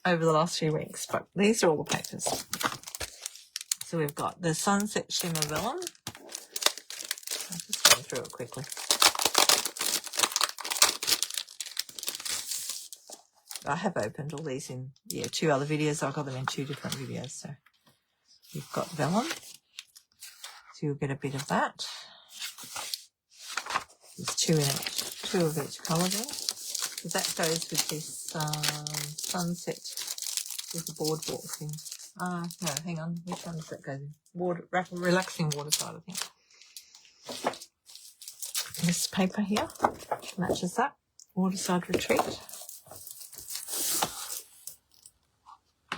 Speaker 1: over the last few weeks. But these are all the papers. So we've got the Sunset Shimmer Vellum. I'll just go through it quickly. I have opened all these in, 2 other videos. I got them in 2 different videos. So you've got vellum. So you'll get a bit of that. There's 2 in it, 2 of each colour there. So that goes with this sunset with the boardwalk thing. No, hang on. Which one does that go in? Relaxing waterside, I think. This paper here matches that. Waterside retreat.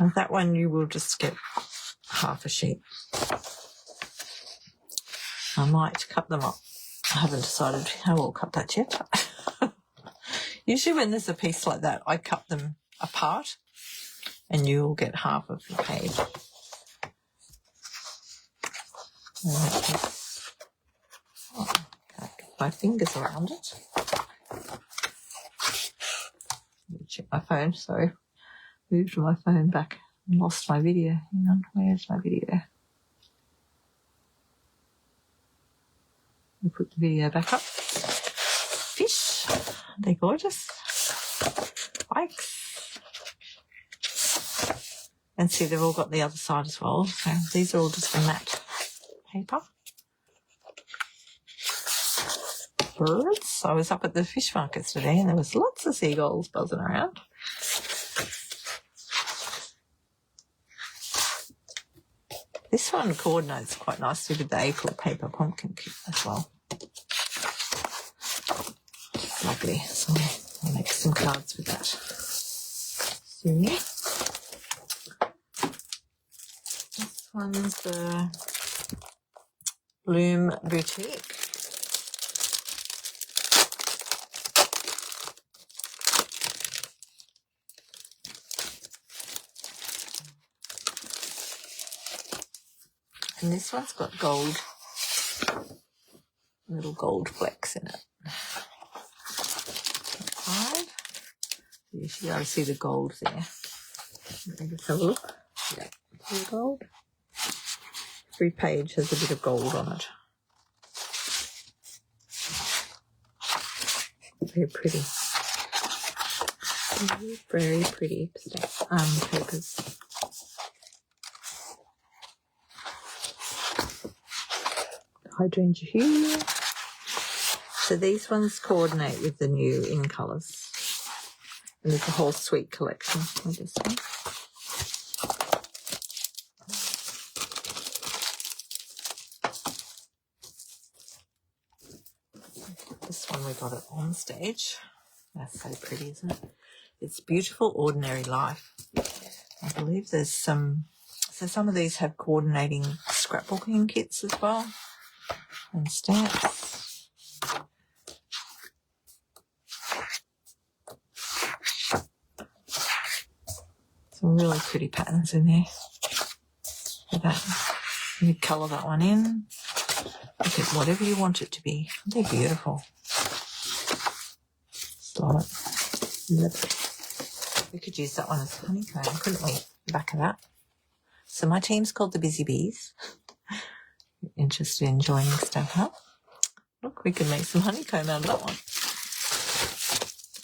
Speaker 1: And that one you will just get half a sheet. I might cut them up. I haven't decided how I'll cut that yet. Usually when there's a piece like that, I cut them apart and you'll get half of the page. Can't get my fingers around it. Let me check my phone, sorry. Moved my phone back and lost my video. Hang on, where's my video? We'll put the video back up. Fish, they're gorgeous. Bikes. And see, they've all got the other side as well. So these are all just for matte paper. Birds. I was up at the fish markets today and there was lots of seagulls buzzing around. This one coordinates quite nicely with the April paper pumpkin kit as well. Lovely. So I'll make some cards with that soon. This one's the Bloom Boutique. And this one's got gold, little gold flecks in it. You should be able to see the gold there. Let me just have a look. Yeah, see the gold. Every page has a bit of gold on it. Very pretty. Very pretty papers. Hydrangea hue. So these ones coordinate with the new in colours. And there's a whole suite collection of this one. This one we got it on stage. That's so pretty, isn't it? It's Beautiful Ordinary Life. I believe there's some of these have coordinating scrapbooking kits as well. And stamps. Some really pretty patterns in there. Look at that. You colour that one in. Look at whatever you want it to be. They're beautiful. Just love it. Lovely. We could use that one as honeycomb, couldn't we? The back of that. So my team's called the Busy Bees. Interested in joining Stampin Up? Look, we can make some honeycomb out of that one.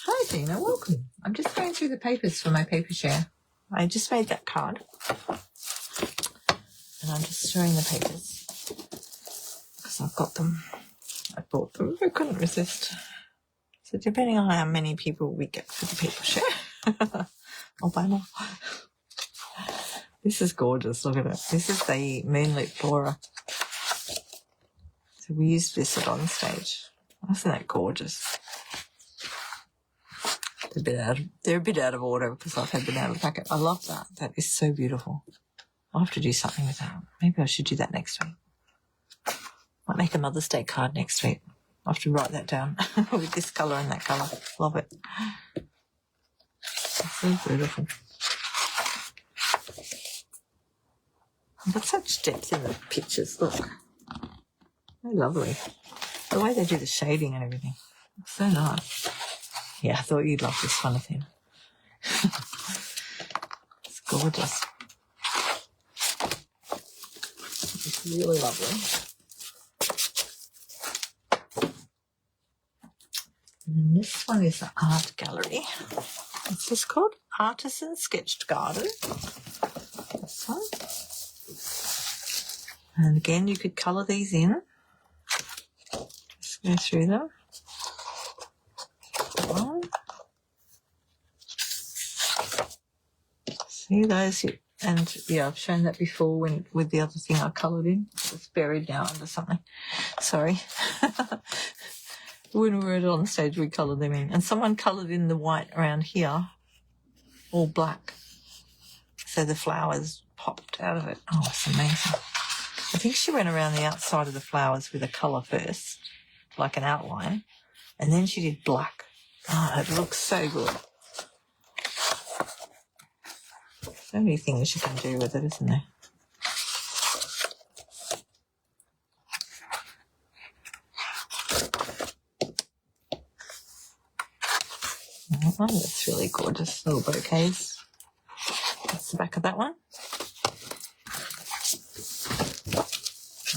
Speaker 1: Hi, Tina, welcome. I'm just going through the papers for my paper share. I just made that card. And I'm just showing the papers. Because I've got them. I bought them. I couldn't resist. So depending on how many people we get for the paper share, I'll buy more. This is gorgeous. Look at it. This is the Moonlit Flora. So we used this at on stage. Isn't that gorgeous? They're a bit out of order because I've had them out of the packet. I love that. That is so beautiful. I'll have to do something with that. Maybe I should do that next week. Might make a Mother's Day card next week. I'll have to write that down with this colour and that colour. Love it. It's so beautiful. I've got such depth in the pictures. Look. They're lovely. The way they do the shading and everything. It's so nice. Yeah, I thought you'd love this kind of thing. It's gorgeous. It's really lovely. And this one is the art gallery. It's just called Artisan Sketched Garden. This one. And again, you could colour these in. Just go through them. One. See those? And yeah, I've shown that before with the other thing I coloured in. It's buried now under something. Sorry. When we were on stage, we coloured them in. And someone coloured in the white around here, all black. So the flowers popped out of it. Oh, it's amazing. I think she went around the outside of the flowers with a colour first, like an outline, and then she did black. Oh, it looks so good. So many things you can do with it, isn't there? That one, that's really gorgeous. Little bouquets. That's the back of that one.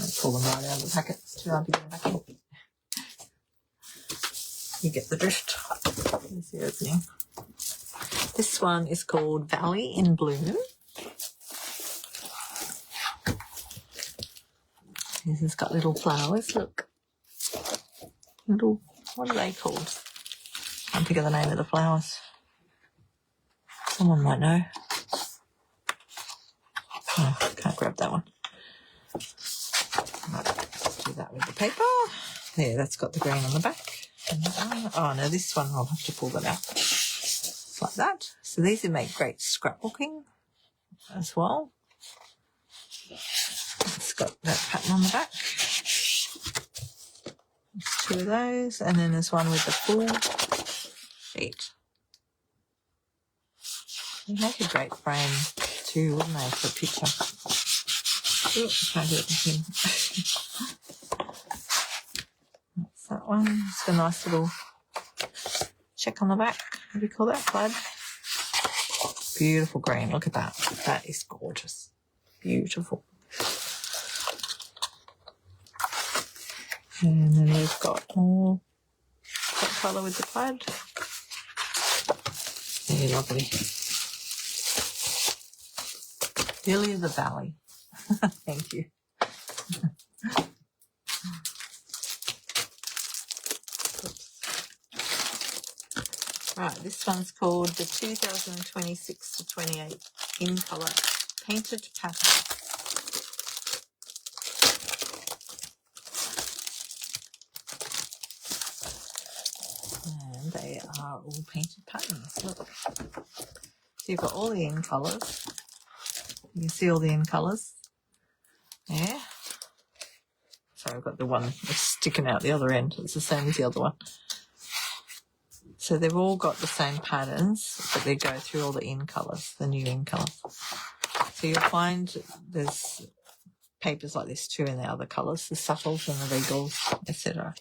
Speaker 1: I'll pull them right out of the packet. It's too hard to get them back in. You get the drift. Here's the opening. This one is called Valley in Bloom. This has got little flowers, look. Little, what are they called? I can't think of the name of the flowers. Someone might know. Oh, can't grab that one. Right, do that with the paper. There, that's got the green on the back. And that one, oh no, this one I'll have to pull that out. It's like that. So these would make great scrapbooking as well. It's got that pattern on the back. There's two of those, and then there's one with the full sheet. They'd make a great frame too, wouldn't they, for a picture? Oh, can't get it back in. That's that one. It's a nice little check on the back. What do you call that? Plaid. Beautiful green. Look at that. That is gorgeous. Beautiful. And then we've got more that colour with the plaid. Very lovely. Lily of the Valley. Thank you. Right, this one's called the 2026 to 28 in colour painted pattern. And they are all painted patterns. Look. So you've got all the in colours. You can see all the in colours. Yeah. So I've got the one that's sticking out the other end. It's the same as the other one. So they've all got the same patterns, but they go through all the in colours, the new in colours. So you'll find there's papers like this too in the other colours, the subtles and the regals, etc.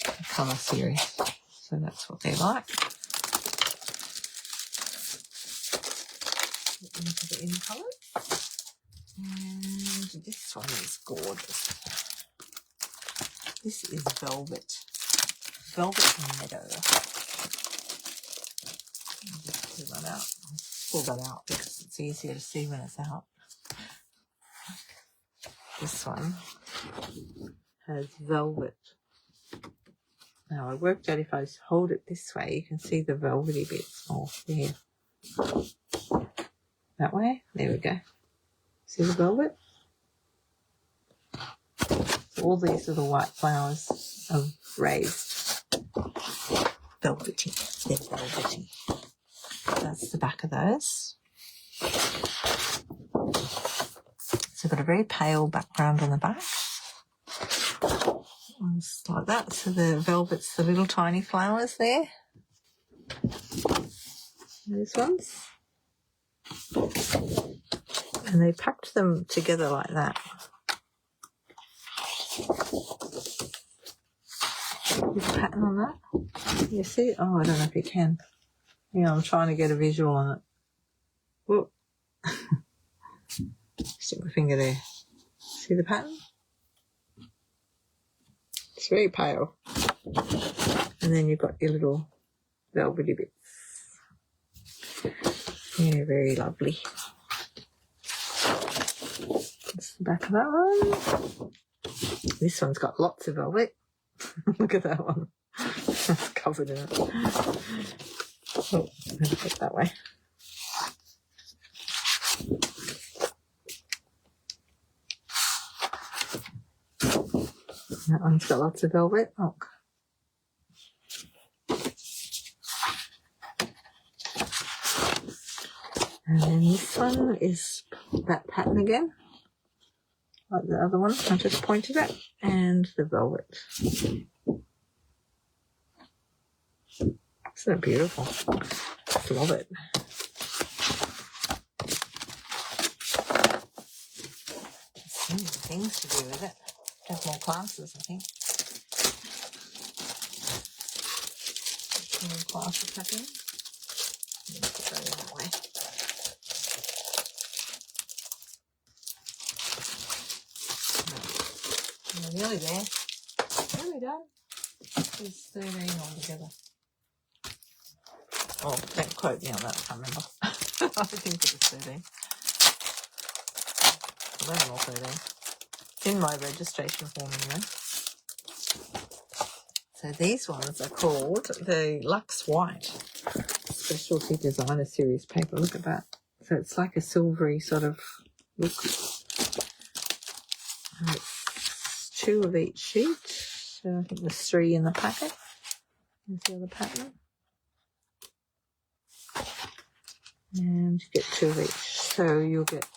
Speaker 1: The colour series. So that's what they're like. Into the in colours. And this one is gorgeous. This is Velvet. Velvet Meadow. Just pull that out. Pull that out because it's easier to see when it's out. This one has velvet. Now I worked out if I hold it this way, you can see the velvety bits more there. That way. There we go. See the velvet? So all these little white flowers are raised. Velvety. They're velvety. That's the back of those. So I've got a very pale background on the back. One's like that. So the velvet's the little tiny flowers there. These ones. And they packed them together like that. There's a pattern on that. You see? Oh, I don't know if you can. Yeah, I'm trying to get a visual on it. Whoop. Stick my finger there. See the pattern? It's very pale. And then you've got your little velvety bits. Very, very lovely. That's the back of that one. This one's got lots of velvet. Look at that one. It's covered in it. Oh, I'm going to put it that way. That one's got lots of velvet. Look. And then this one is that pattern again, like the other one I just pointed at, and the velvet. Isn't it beautiful? I love it. So many things to do with it. Have more classes, I think. More classes happening. Put that in that way. We're nearly there. Nearly done. There's 13 altogether. Oh, don't quote me on that, I can't remember. I think it was 13. 11 or 13. It's in my registration form anyway. So these ones are called the Luxe White Specialty Designer Series paper. Look at that. So it's like a silvery sort of look. And it's 2 of each sheet. So I think there's 3 in the packet. There's the other pattern. And you get 2 of each. So you'll get,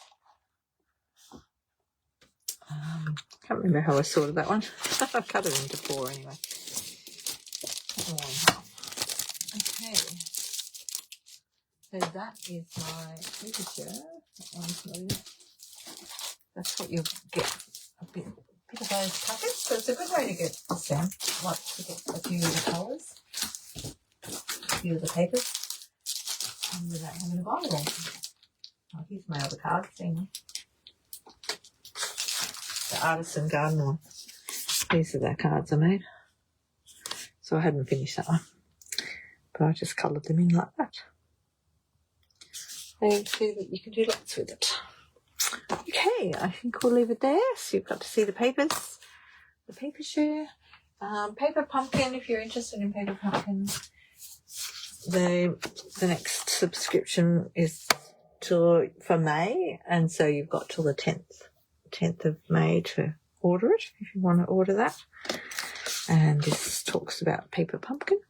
Speaker 1: can't remember how I sorted that one. I've cut it into 4 anyway. Okay. So that is my picture. That one's not in it. That's what you'll get. A bit of those packets. So it's a good way to get the stamp. Like to get a few of the colours, a few of the papers. And without having to buy it all. Oh, here's my other cards thing. The Artisan Garden one. These are the cards I made. So I hadn't finished that one. But I just coloured them in like that. And see that you can do lots with it. Okay, I think we'll leave it there. So you've got to see the papers. The paper share. Paper pumpkin, if you're interested in paper pumpkin. The next subscription is for May, and so you've got till the 10th of May to order it if you want to order that. And this talks about paper pumpkin.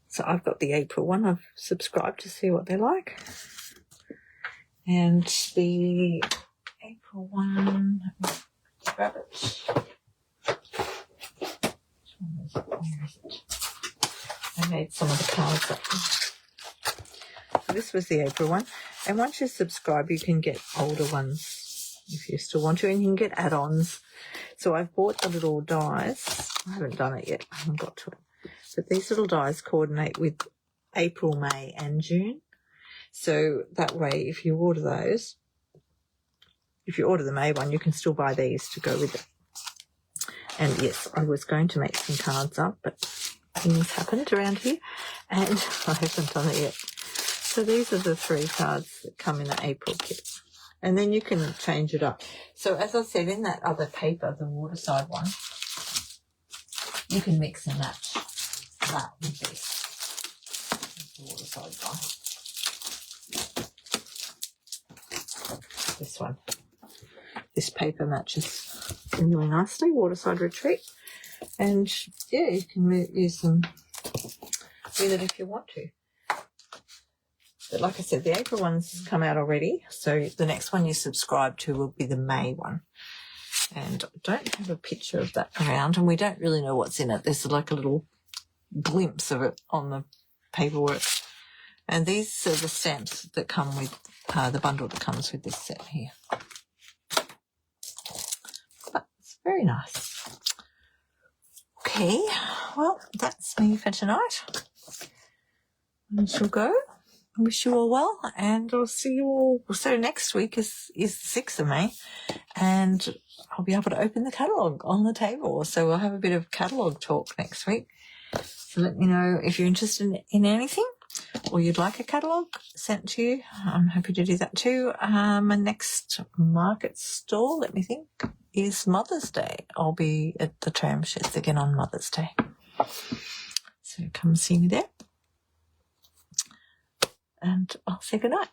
Speaker 1: So I've got the April one. I've subscribed to see what they're like. And the April one, let me grab it. Which one is it? Where is it? I made some of the cards up. So this was the April one. And once you subscribe, you can get older ones if you still want to. And you can get add-ons. So I've bought the little dies. I haven't done it yet. I haven't got to it. But these little dies coordinate with April, May and June. So that way, if you order those, if you order the May one, you can still buy these to go with it. And yes, I was going to make some cards up, but things happened around here and I haven't done it yet. So these are the 3 cards that come in the April kit. And then you can change it up. So as I said, in that other paper, the waterside one, you can mix and match that with this. The waterside one. This one. This paper matches really nicely. Waterside Retreat. And yeah, you can use them with it if you want to. But like I said, the April one's come out already. So the next one you subscribe to will be the May one. And I don't have a picture of that around, and we don't really know what's in it. There's like a little glimpse of it on the paperwork. And these are the stamps that come with the bundle that comes with this set here. But it's very nice. Okay, well, that's me for tonight. I shall go. I wish you all well, and I'll see you all. So next week is the 6th of May, and I'll be able to open the catalogue on the table. So we'll have a bit of catalogue talk next week. So let me know if you're interested in anything. or you'd like a catalogue sent to you, I'm happy to do that too. My next market stall, let me think, is Mother's Day. I'll be at the Tram Sheds again on Mother's Day. So come see me there. And I'll say goodnight.